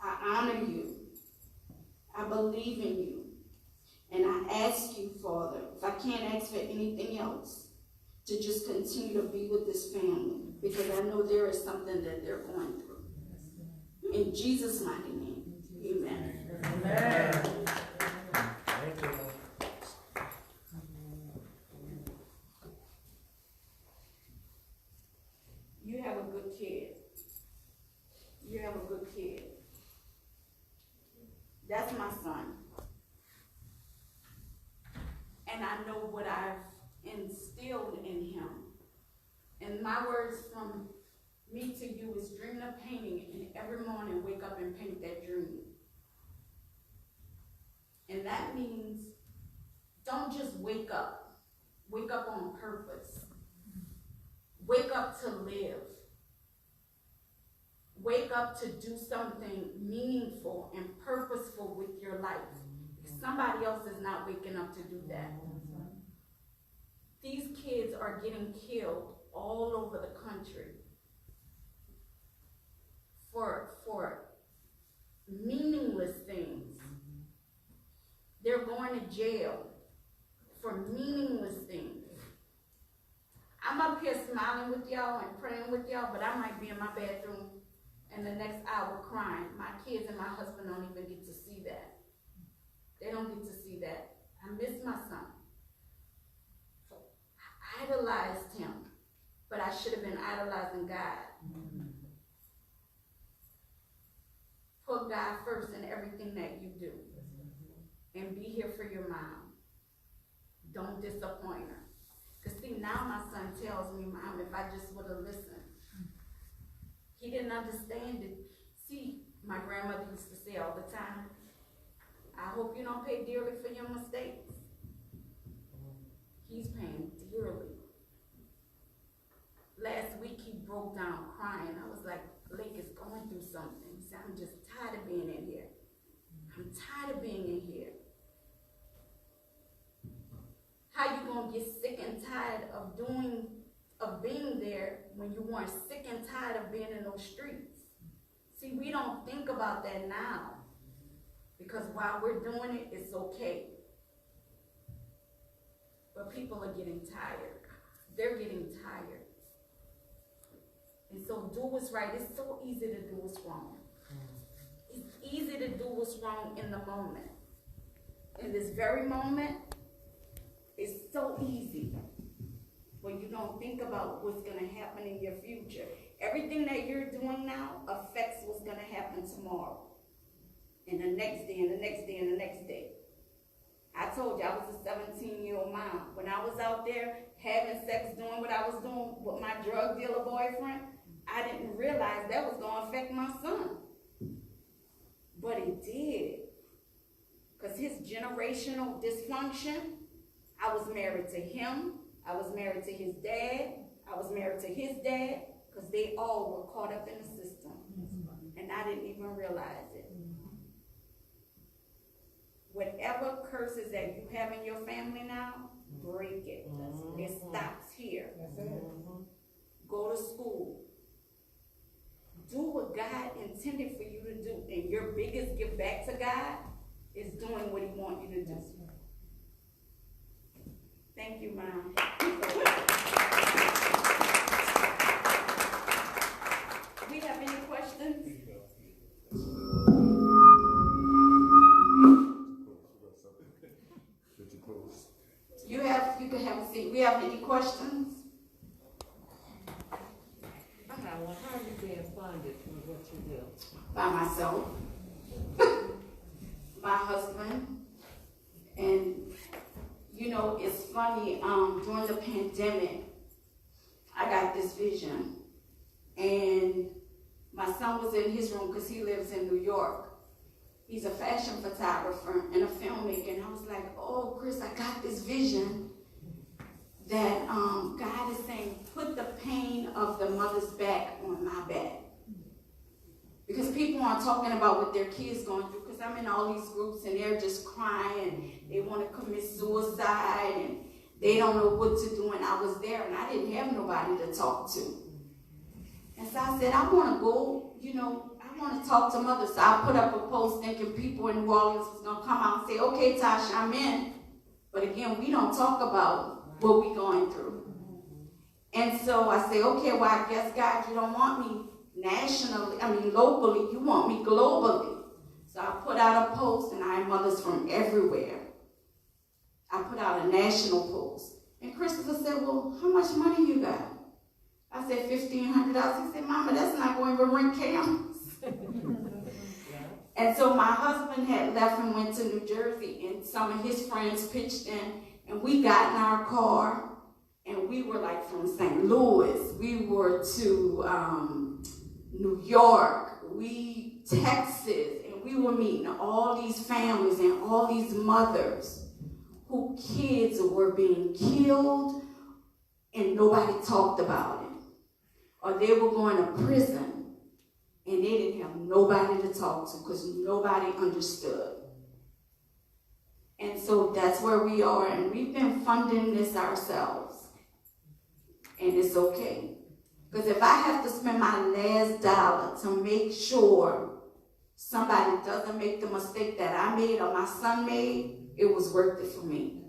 I honor you. I believe in you. And I ask you, Father, if I can't ask for anything else, to just continue to be with this family, because I know there is something that they're going through. In Jesus' mighty name, amen. Amen. You have a good kid. You have a good kid. That's my son. And I know what I've instilled in him. And my words from me to you is dream of painting, and every morning wake up and paint that dream. And that means don't just wake up. Wake up on purpose. Wake up to live. Wake up to do something meaningful and purposeful with your life. Somebody else is not waking up to do that. These kids are getting killed all over the country for meaningless things. They're going to jail for meaningless things. I'm up here smiling with y'all and praying with y'all, but I might be in my bathroom in the next hour crying. My kids and my husband don't even get to see that. They don't get to see that. I miss my son. I idolized him, but I should have been idolizing God. Put God first in everything that you do. And be here for your mom. Don't disappoint her. Because see, now my son tells me, Mom, if I just would have listened. He didn't understand it. See, my grandmother used to say all the time, I hope you don't pay dearly for your mistakes. He's paying dearly. Last week he broke down crying. I was like, Blake is going through something. He said, I'm just tired of being in here. I'm tired of being in here. How you gonna get sick and tired of doing of being there when you weren't sick and tired of being in those streets. See, we don't think about that now, because while we're doing it, it's okay. But people are getting tired. They're getting tired. And so do what's right. It's so easy to do what's wrong. It's easy to do what's wrong in the moment. In this very moment, it's so easy. When you don't think about what's going to happen in your future. Everything that you're doing now affects what's going to happen tomorrow. And the next day, and the next day, and the next day. I told you I was a 17-year-old mom. When I was out there having sex, doing what I was doing with my drug dealer boyfriend, I didn't realize that was going to affect my son. But it did. Because his generational dysfunction, I was married to him, I was married to his dad, I was married to his dad, because they all were caught up in the system. And I didn't even realize it. Whatever curses that you have in your family now, break it. It stops here. Go to school. Do what God intended for you to do. And your biggest gift back to God is doing what He wants you to do. Thank you, Mom. We have any questions? You can have a seat. We have any questions? I got one. How are you being funded with what you do? By myself, my husband, and you know, it's funny, during the pandemic, I got this vision, and my son was in his room because he lives in New York. He's a fashion photographer and a filmmaker, and I was like, oh, Chris, I got this vision that God is saying, put the pain of the mother's back on my back. Because people aren't talking about what their kids going through, because I'm in all these groups and they're just crying, they want to commit suicide, and they don't know what to do, and I was there and I didn't have nobody to talk to. And so I said, I want to go, you know, I want to talk to mothers. So I put up a post thinking people in New Orleans was going to come out and say, okay, Tasha, I'm in. But again, we don't talk about what we're going through. And so I say, okay, well, I guess, God, you don't want me locally, you want me globally. So I put out a post, and I have mothers from everywhere. I put out a national post. And Christopher said, well, how much money you got? I said, $1,500. He said, Mama, that's not going to rent cameras. And so my husband had left and went to New Jersey, and some of his friends pitched in, and we got in our car, and we were like from St. Louis. We were to New York, Texas, and we were meeting all these families and all these mothers whose kids were being killed and nobody talked about it. Or they were going to prison and they didn't have nobody to talk to because nobody understood. And so that's where we are, and we've been funding this ourselves. And it's okay. Because if I have to spend my last dollar to make sure somebody doesn't make the mistake that I made or my son made, it was worth it for me.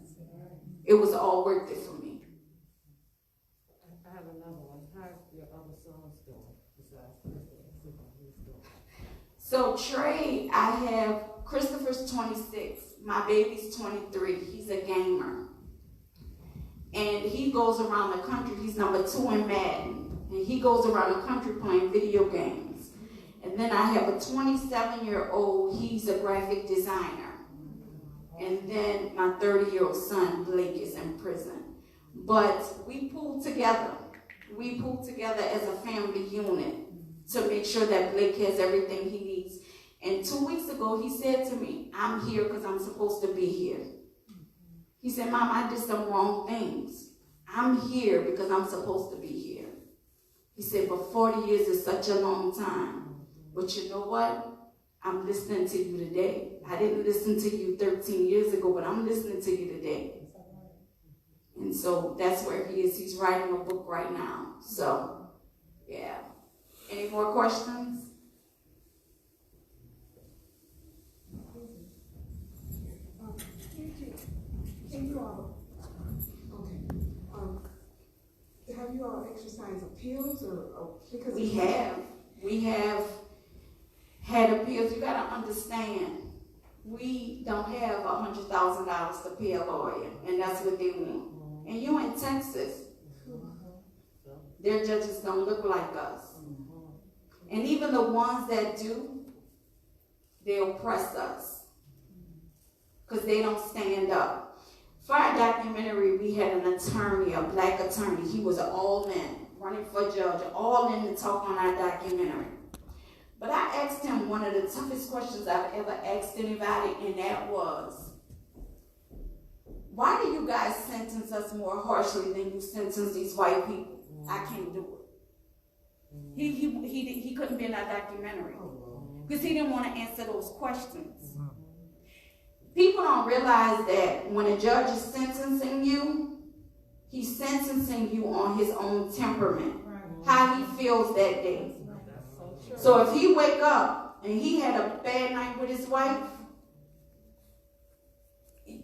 It was all worth it for me. I have another one. How's your other sons doing besides Christopher? So Trey, I have, Christopher's 26, my baby's 23, he's a gamer. And he goes around the country, he's number 2 in Madden. And he goes around the country playing video games. And then I have a 27-year-old, he's a graphic designer. And then my 30-year-old son, Blake, is in prison. But we pulled together. We pulled together as a family unit to make sure that Blake has everything he needs. And 2 weeks ago, he said to me, I'm here because I'm supposed to be here. He said, Mom, I did some wrong things. I'm here because I'm supposed to be here. He said, but 40 years is such a long time. But you know what? I'm listening to you today. I didn't listen to you 13 years ago, but I'm listening to you today. And so that's where he is. He's writing a book right now. So, yeah. Any more questions? Can you all, have you all exercised appeals or because We have had appeals. You gotta understand, we don't have $100,000 to pay a lawyer, and that's what they want. And you in Texas, their judges don't look like us. And even the ones that do, they oppress us because they don't stand up. For our documentary, we had an attorney, a black attorney. He was all in, running for judge, all in to talk on our documentary. But I asked him one of the toughest questions I've ever asked anybody, and that was, why do you guys sentence us more harshly than you sentence these white people? I can't do it. He couldn't be in our documentary because he didn't want to answer those questions. People don't realize that when a judge is sentencing you, he's sentencing you on his own temperament, how he feels that day. So if he wake up and he had a bad night with his wife,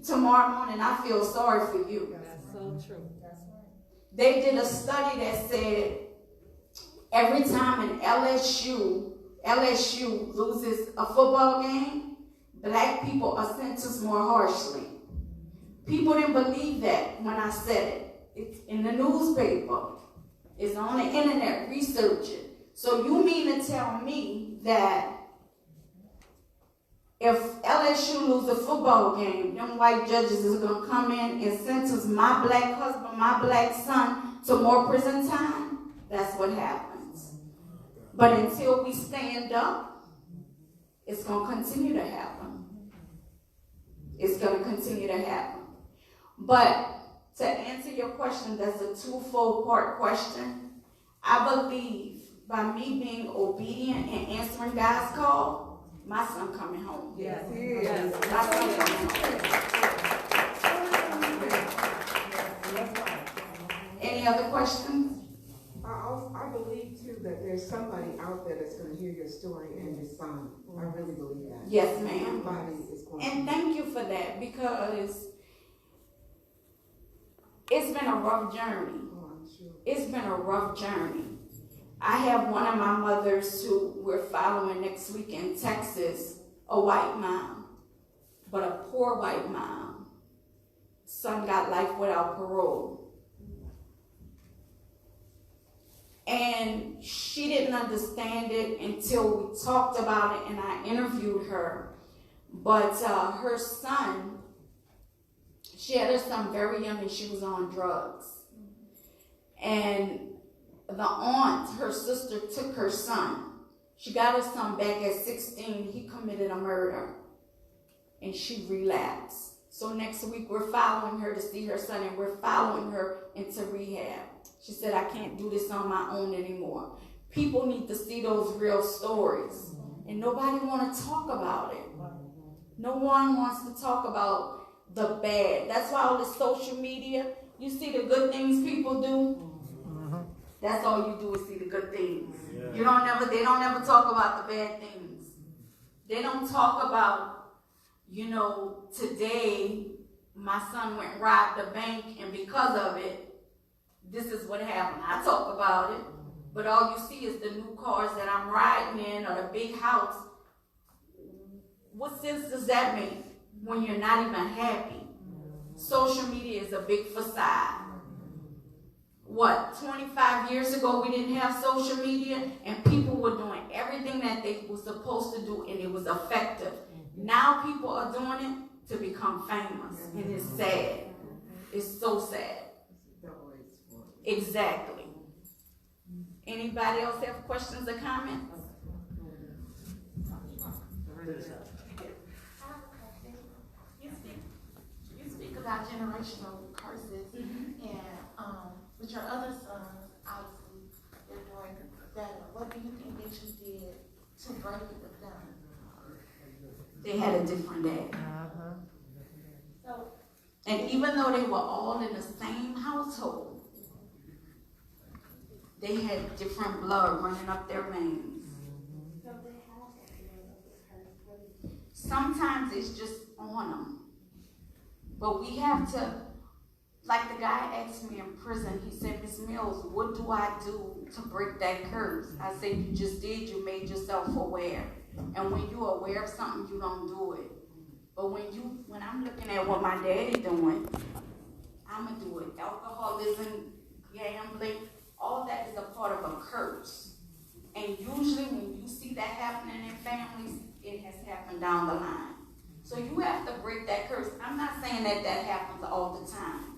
tomorrow morning I feel sorry for you. That's so true. That's right. They did a study that said every time an LSU loses a football game, black people are sentenced more harshly. People didn't believe that when I said it. It's in the newspaper. It's on the internet, research it. So you mean to tell me that if LSU lose a football game, them white judges is going to come in and sentence my black husband, my black son to more prison time? That's what happens. But until we stand up, it's going to continue to happen. It's going to continue to happen. But to answer your question, that's a twofold part question. I believe by me being obedient and answering God's call, my son coming home. Yes. Yes. My son coming home. Any other questions? I believe too that there's somebody out there that's going to hear your story and respond. I really believe that. Yes, ma'am. Somebody is going And thank you for that, because it's been a rough journey. Oh, I'm sure. It's been a rough journey. I have one of my mothers who we're following next week in Texas, a white mom, but a poor white mom. Son got life without parole. And she didn't understand it until we talked about it and I interviewed her. But her son, she had her son very young and she was on drugs. And the aunt, her sister, took her son. She got her son back at 16. He committed a murder. And she relapsed. So next week we're following her to see her son, and we're following her into rehab. She said, I can't do this on my own anymore. People need to see those real stories. And nobody want to talk about it. No one wants to talk about the bad. That's why all this social media, you see the good things people do. That's all you do is see the good things. Yeah. They don't ever talk about the bad things. They don't talk about, today my son went robbed a bank and because of it, this is what happened. I talk about it, but all you see is the new cars that I'm riding in or the big house. What sense does that make when you're not even happy? Social media is a big facade. 25 years ago we didn't have social media and people were doing everything that they were supposed to do and it was effective. Now people are doing it to become famous and it's sad. It's so sad. Exactly. Anybody else have questions or comments? You speak about generational curses, and with your other sons, obviously, they're doing better. What do you think that you did to break it with them? They had a different dad. So, And even though they were all in the same household, they had different blood running up their veins. Sometimes it's just on them. But we have to, like the guy asked me in prison, he said, Ms. Mills, what do I do to break that curse? I said, you just did, you made yourself aware. And when you're aware of something, you don't do it. But when I'm looking at what my daddy doing, I'm gonna do it. Alcoholism, gambling, all that is a part of a curse. And usually when you see that happening in families, it has happened down the line. So you have to break that curse. I'm not saying that that happens all the time.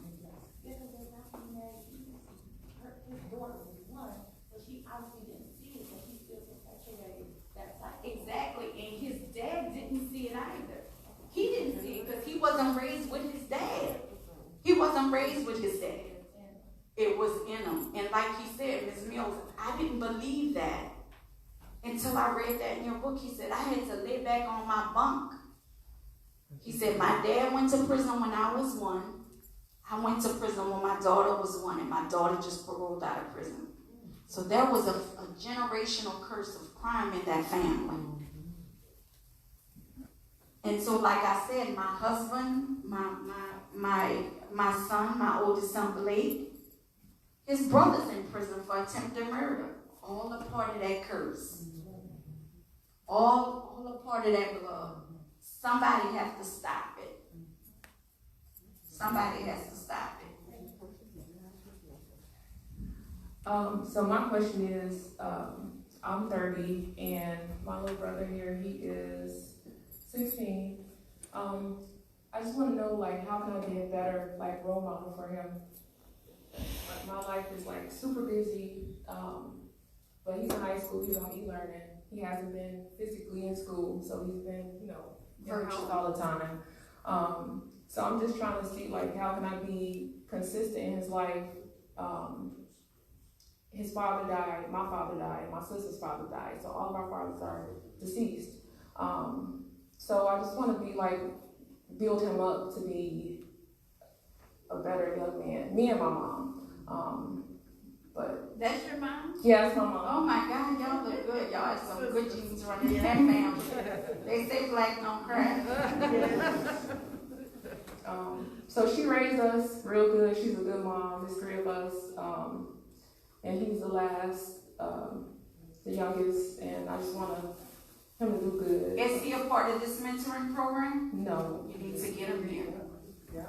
His daughter was one, but she obviously didn't see it, but he still perpetuated that cycle. Exactly, and his dad didn't see it either. He didn't see it because he wasn't raised with his dad. He wasn't raised with his dad. It was in him. And like he said, Ms. Mills, I didn't believe that until I read that in your book. He said, I had to lay back on my bunk. He said, my dad went to prison when I was 1. I went to prison when my daughter was 1, and my daughter just paroled out of prison. So there was a generational curse of crime in that family. And so, like I said, my husband, my son, my oldest son, Blake, his brother's in prison for attempted murder. All a part of that curse. All a part of that blood. Somebody has to stop it. Somebody has to stop it. So my question is, I'm 30 and my little brother here, he is 16. I just want to know, like, how can I be a better, like, role model for him? Like, my life is, like, super busy, but he's in high school, he's on e-learning. He hasn't been physically in school, so he's been, virtual all the time. So I'm just trying to see, like, how can I be consistent in his life? His father died, my father died, my sister's father died, so all of our fathers are deceased. So I just want to be, like, build him up to be a better young man, me and my mom. But that's your mom? Yeah, that's my mom. Oh my God, y'all look good. Y'all have some good genes running in that family. They say black don't cry. So she raised us real good. She's a good mom. There's 3 of us, and he's the last, the youngest. And I just want him to do good. Is he a part of this mentoring program? No. You need to get him here. Yeah.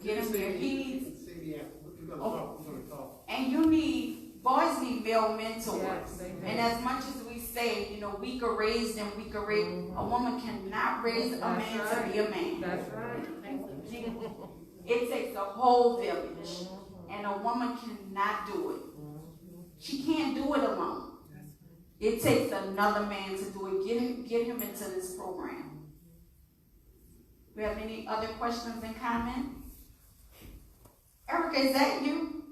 Get him here. He needs. CBM. We're gonna talk. And boys need male mentors. Yes, and as much as we say, we could raise them, a woman cannot raise a man to be a man. That's right. It takes a whole village, and a woman cannot do it. She can't do it alone. It takes another man to do it. Get him into this program. We have any other questions and comments? Erica, is that you?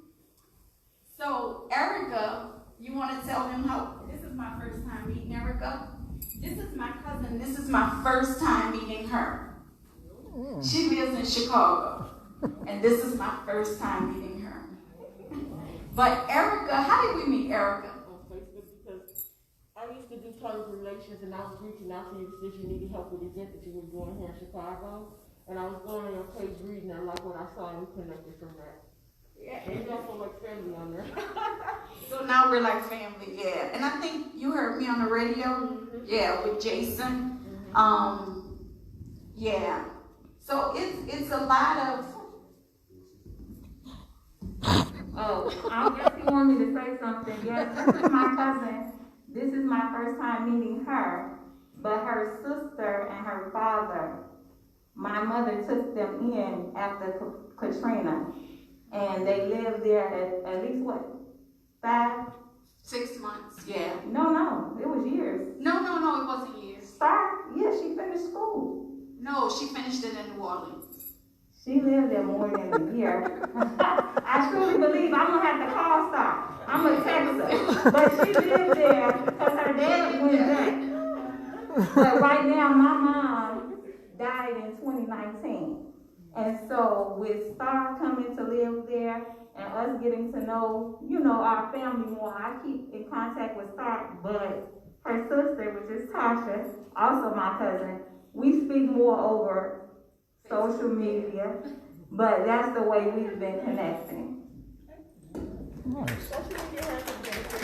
So, Erica, you want to tell them how, this is my first time meeting Erica. This is my cousin. This is my first time meeting her. She lives in Chicago, and this is my first time meeting her. But Erica, how did we meet Erica? On Facebook, because I used to do public relations, and I was reaching out to you because you needed help with the event that you were doing here in Chicago. And I was going on your page reading, and I like what I saw, and we connected from that. Yeah. And you also like family on there. So now we're like family, yeah. And I think you heard me on the radio, yeah, with Jason. Yeah. So it's a lot of. Oh, I guess you want me to say something. Yes, this is my cousin. This is my first time meeting her, but her sister and her father, my mother took them in after Katrina, and they lived there at least what, 6 months, yeah. No, it was years. No, it wasn't years. Yeah, she finished school. No, she finished it in New Orleans. She lived there more than a year. I truly believe I'm gonna have to call Star. I'm gonna text her. But she lived there because her dad went back. But right now, my mom died in 2019. And so with Star coming to live there and us getting to know, our family more, I keep in contact with Star, but her sister, which is Tasha, also my cousin, we speak more over social media, but that's the way we've been connecting.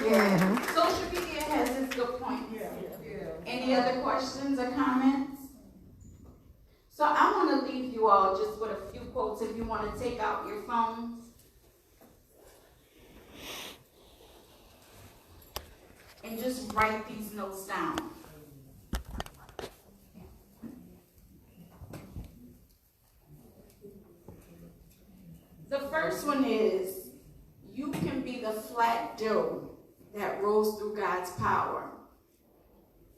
Yeah, social media has its good points. Any other questions or comments? So I want to leave you all just with a few quotes if you want to take out your phones. And just write these notes down. The first one is, you can be the flat dough that rolls through God's power,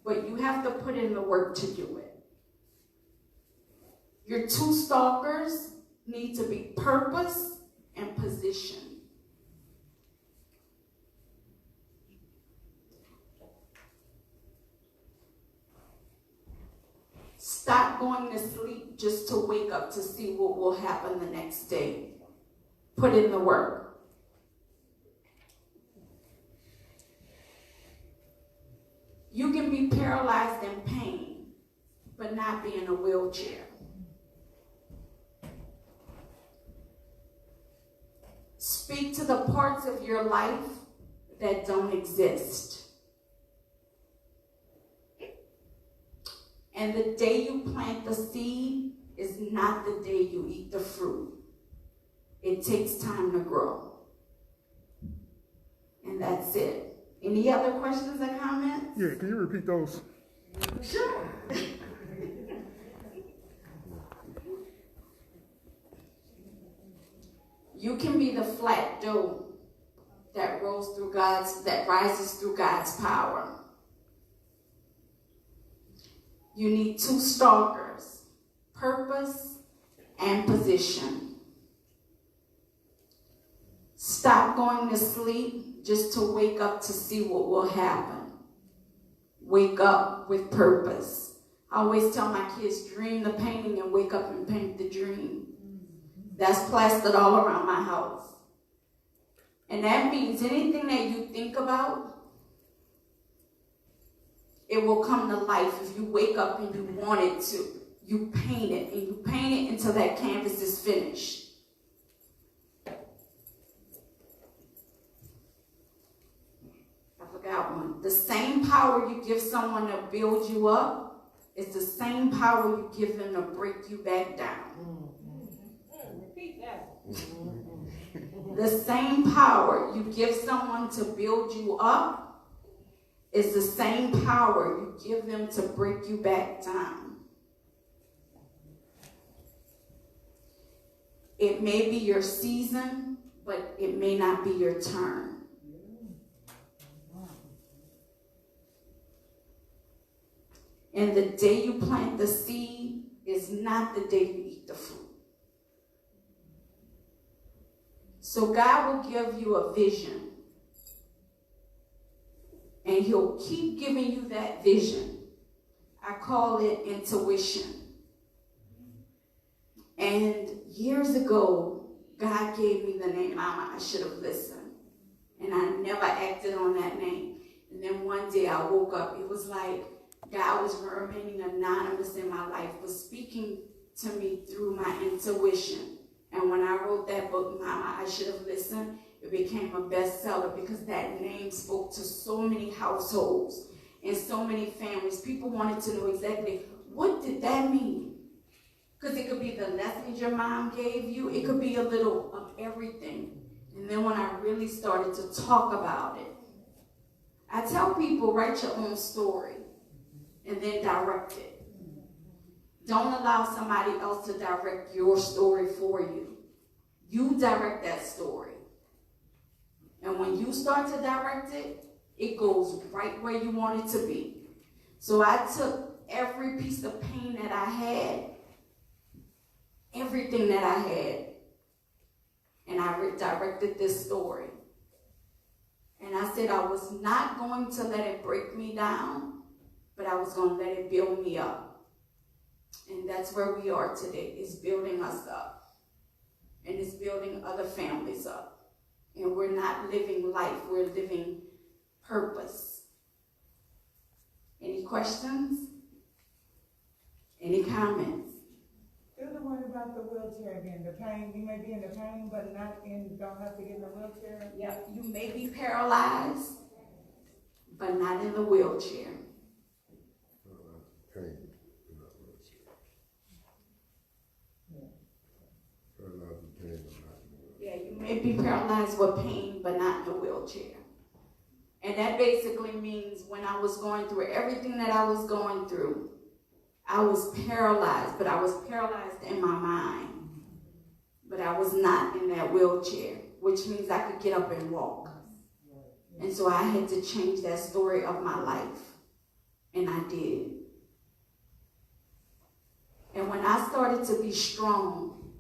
but you have to put in the work to do it. Your two stalkers need to be purpose and position. Stop going to sleep just to wake up to see what will happen the next day. Put in the work. You can be paralyzed in pain, but not be in a wheelchair. Speak to the parts of your life that don't exist. And the day you plant the seed is not the day you eat the fruit. It takes time to grow. And that's it. Any other questions or comments? Yeah, can you repeat those? Sure. You can be the flat dough that rises through God's power. You need two stalkers, purpose and position. Stop going to sleep just to wake up to see what will happen. Wake up with purpose. I always tell my kids, dream the painting and wake up and paint the dream. That's plastered all around my house. And that means anything that you think about, it will come to life if you wake up and you want it to. You paint it, and you paint it until that canvas is finished. I forgot one. The same power you give someone to build you up is the same power you give them to break you back down. Repeat that. The same power you give someone to build you up is the same power you give them to break you back down. It may be your season, but it may not be your turn. And the day you plant the seed is not the day you eat the fruit. So God will give you a vision. And he'll keep giving you that vision. I call it intuition. And years ago, God gave me the name Mama. I should have listened. And I never acted on that name. And then one day I woke up. It was like God was remaining anonymous in my life, was speaking to me through my intuition. And when I wrote that book, Mama, I Should Have Listened, it became a bestseller because that name spoke to so many households and so many families. People wanted to know exactly, what did that mean? Because it could be the lessons your mom gave you. It could be a little of everything. And then when I really started to talk about it, I tell people, write your own story and then direct it. Don't allow somebody else to direct your story for you. You direct that story. And when you start to direct it, it goes right where you want it to be. So I took every piece of pain that I had, everything that I had, and I directed this story. And I said I was not going to let it break me down, but I was going to let it build me up. And that's where we are today. It's building us up. And it's building other families up. And we're not living life, we're living purpose. Any questions? Any comments? You're the one about the wheelchair again, the pain, you may be in the pain, but don't have to get in a wheelchair? Yep, you may be paralyzed, but not in the wheelchair. Pain. Yeah, you may be paralyzed with pain, but not in a wheelchair. And that basically means when I was going through everything that I was going through, I was paralyzed, but I was paralyzed in my mind. But I was not in that wheelchair, which means I could get up and walk. And so I had to change that story of my life. And I did. And when I started to be strong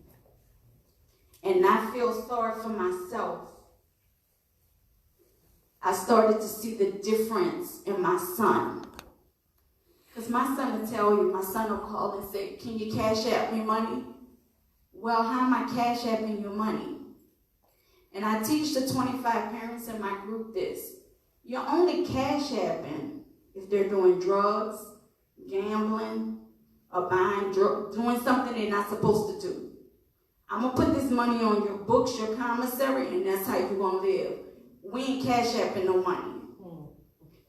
and not feel sorry for myself, I started to see the difference in my son. Because my son will tell you, my son will call and say, can you cash app me money? Well, how am I cash apping your money? And I teach the 25 parents in my group this. You're only cash apping if they're doing drugs, gambling, or doing something they're not supposed to do. I'm going to put this money on your books, your commissary, and that's how you're going to live. We ain't cash apping no money.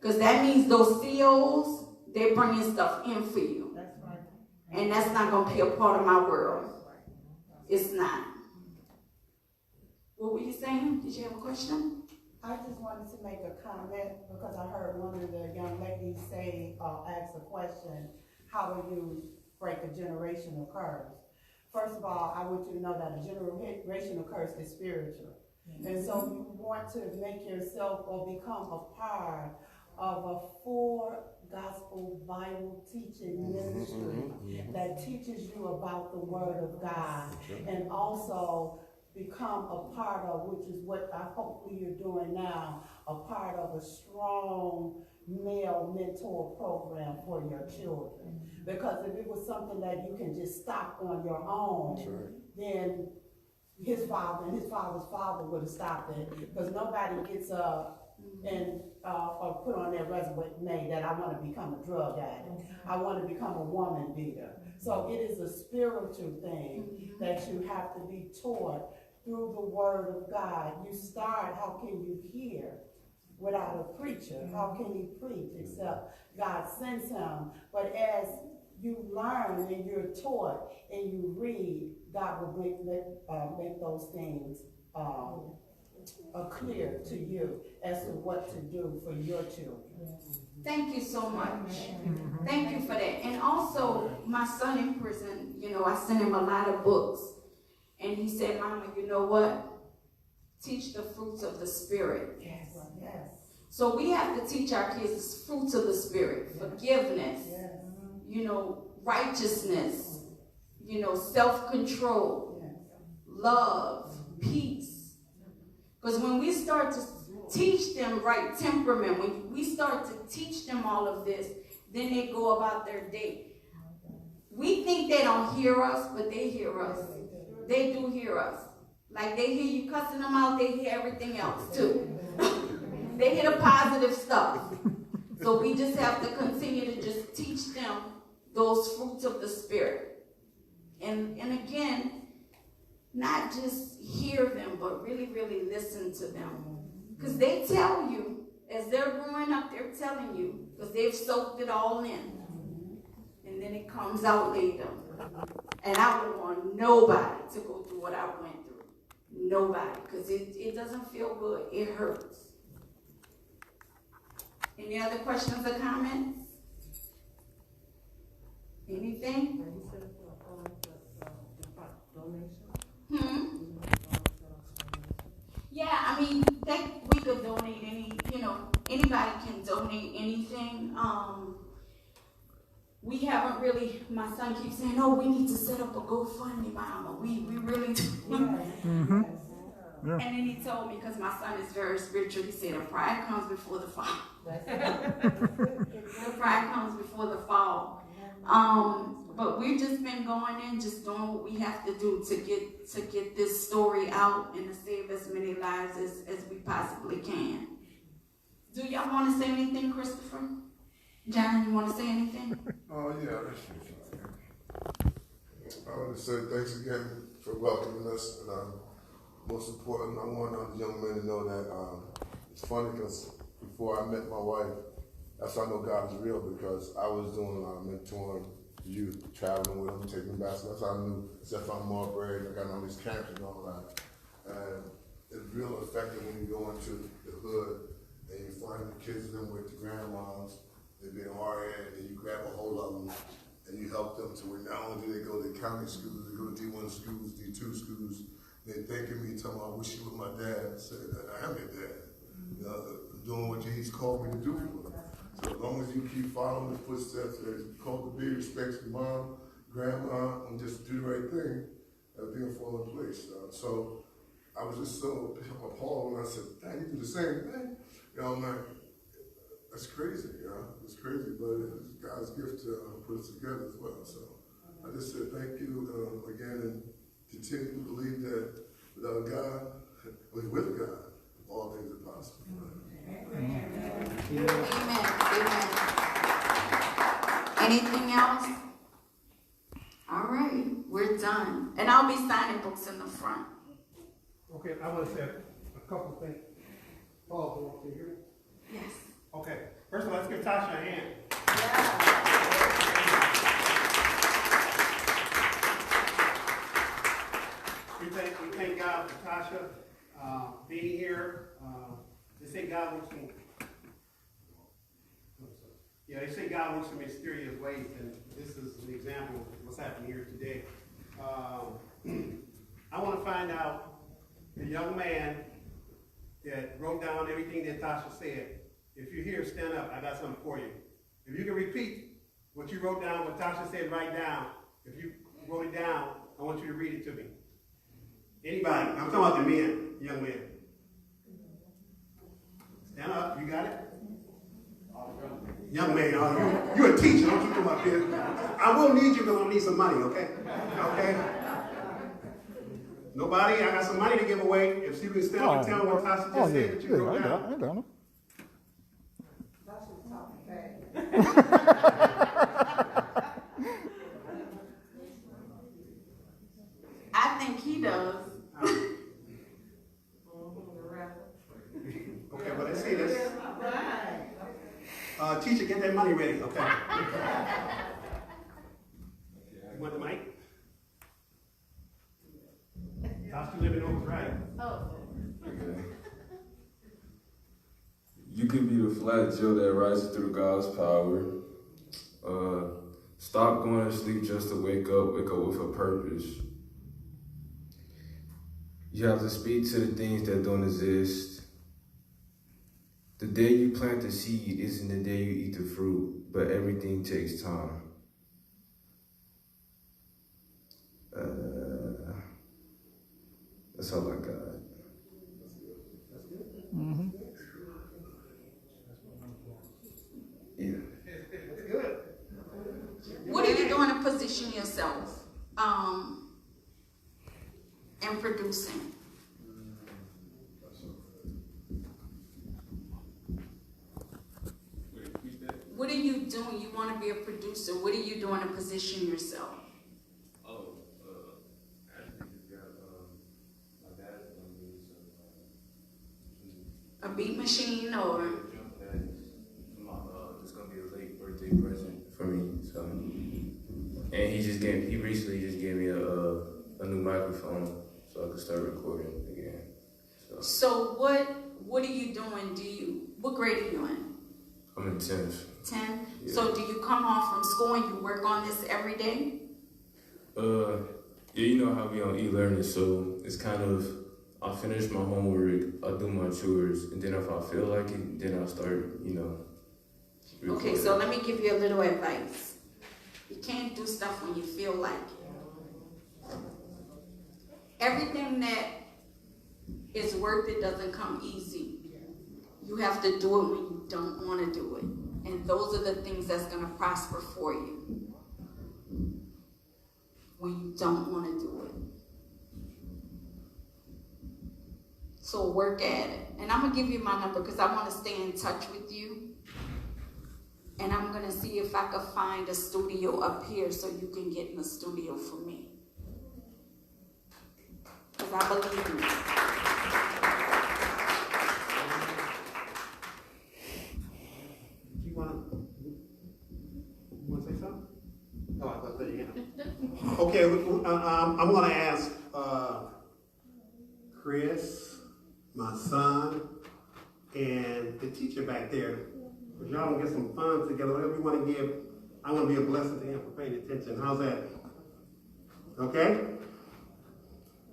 Because that means those COs, they're bringing stuff in for you. That's right. And that's not going to be a part of my world. It's not. What were you saying? Did you have a question? I just wanted to make a comment because I heard one of the young ladies say, ask a question, how do you break a generational curse? First of all, I want you to know that a generational curse is spiritual. And so you want to make yourself or become a part of a full gospel Bible teaching ministry that teaches you about the Word of God, and also become a part of, which is what I hopefully you're doing now, a part of a strong male mentor program for your children. Because if it was something that you can just stop on your own, then his father and his father's father would have stopped it, because nobody gets and or put on their resume that I want to become a drug addict. I want to become a woman beater. So it is a spiritual thing that you have to be taught through the Word of God. You start, how can you hear without a preacher? How can he preach except God sends him? But as you learn and you're taught and you read, God will make those things clear to you as to what to do for your children. Thank you so much. Thank you for that. And also, my son in prison, I sent him a lot of books. And he said, Mama, you know what? Teach the fruits of the Spirit. Yes, yes. So we have to teach our kids the fruits of the Spirit. Forgiveness, righteousness, self-control, love, peace. Because when we start to teach them right temperament, when we start to teach them all of this, then they go about their day. We think they don't hear us, but they hear us. They do hear us. Like they hear you cussing them out, they hear everything else too. They hear the positive stuff. So we just have to continue to just teach them those fruits of the Spirit. And again, not just hear them, but really, really listen to them. Because they tell you, as they're growing up, they're telling you, because they've soaked it all in. And then it comes out later. And I would want nobody to go through what I went through. Nobody. Because it doesn't feel good. It hurts. Any other questions or comments? Anything? Yeah, I mean, we could donate anybody can donate anything. We haven't really, my son keeps saying, oh, we need to set up a GoFundMe, Mama. We really do. And then he told me, because my son is very spiritual, he said, the pride comes before the fall. The pride comes before the fall. But we've just been going in, just doing what we have to do to get this story out and to save as many lives as we possibly can. Do y'all want to say anything, Christopher? John, you want to say anything? Oh, yeah, that's true. I want to say thanks again for welcoming us, and most important, I want the young men to know that it's funny because before I met my wife, that's how I know God is real, because I was doing a lot of mentoring youth, traveling with them, taking them back. So that's how I knew, except I'm more brave, I got all these camps and all that. And it's real effective when you go into the hood and you find the kids in with the grandmas, they've been RN, and you grab a hold of them and you help them to where not only do they go to county schools, they go to D1 schools, D2 schools, they thanking me, telling me I wish you were my dad. I said, I am your dad. You know, I'm doing what he's called me to do for him. So as long as you keep following the footsteps that he's called to be, respect your mom, grandma, and just do the right thing, everything will fall in place. So I was just so appalled when I said, Dad, you do the same thing? You know, I'm like, that's crazy, you know, it's crazy, but it's God's gift to put us together as well. So I just said thank you again, and continue to believe that without God, with God, all things are possible. Amen. Amen. Anything else? All right, we're done. And I'll be signing books in the front. Okay, I want to say a couple of things. Paul, can you hear me? Yes. Okay, first of all, let's give Tasha a hand. We thank God for Tasha being here. They say God works in mysterious ways, and this is an example of what's happening here today. I want to find out the young man that wrote down everything that Tasha said. If you're here, stand up. I got something for you. If you can repeat what you wrote down, what Tasha said, write down. If you wrote it down, I want you to read it to me. Anybody? I'm talking about the men, young men. Stand up. You got it? Young man, you're a teacher. Don't you come up here. I will need you because I'm going to need some money, okay? Okay? Nobody? I got some money to give away. If you can stand up and tell me what Tasha just said that you wrote down. I got them. I think he does. Okay, well, let's see this. Teacher, get that money ready, okay? You want the mic? Tasha living over right. Oh. You can be the flat Joe that rises through God's power. Stop going to sleep just to wake up with a purpose. You have to speak to the things that don't exist. The day you plant the seed isn't the day you eat the fruit, but everything takes time. That's all I got. Mm-hmm. Yeah. That's good. What are you doing to position yourself in producing? What are you doing? You want to be a producer. What are you doing to position yourself? Actually just got, my dad's gonna give me some, A beat machine or? jump pads. It's gonna be a late birthday present for me, so. And he recently just gave me a new microphone so I can start recording again. So what are you doing? What grade are you in? I'm in 10th. 10? Yeah. So do you come home from school and you work on this every day? Yeah, you know how we on e-learning, so it's kind of, I'll finish my homework, I'll do my chores, and then if I feel like it, then I'll start, recording. Okay, so let me give you a little advice. You can't do stuff when you feel like it. Everything that is worth it doesn't come easy. You have to do it when you don't want to do it. And those are the things that's going to prosper for you. when you don't want to do it. So work at it. And I'm going to give you my number because I want to stay in touch with you. And I'm going to see if I can find a studio up here so you can get in the studio for me. Because I believe in it. You want to say something? Oh, I thought that you had. Okay, I'm going to ask Chris, my son, and the teacher back there, if y'all want to get some funds together, whatever you want to give, I want to be a blessing to him for paying attention. How's that? Okay?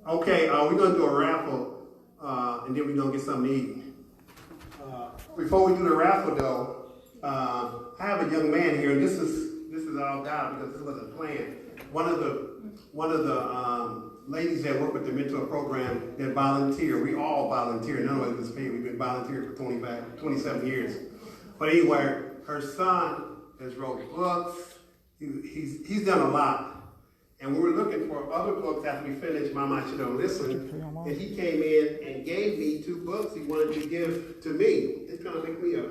Okay, we're going to do a raffle, and then we're going to get something to eat. Before we do the raffle, though, I have a young man here, and this is all God because this wasn't planned. One of the ladies that work with the mentor program that volunteer, we all volunteer, none of us is paid. We've been volunteering for 27 years. But anyway, her son has wrote books. He's done a lot. And we were looking for other books after we finished Mama I Should Have Listened. And he came in and gave me 2 books he wanted to give to me. It's trying to make me a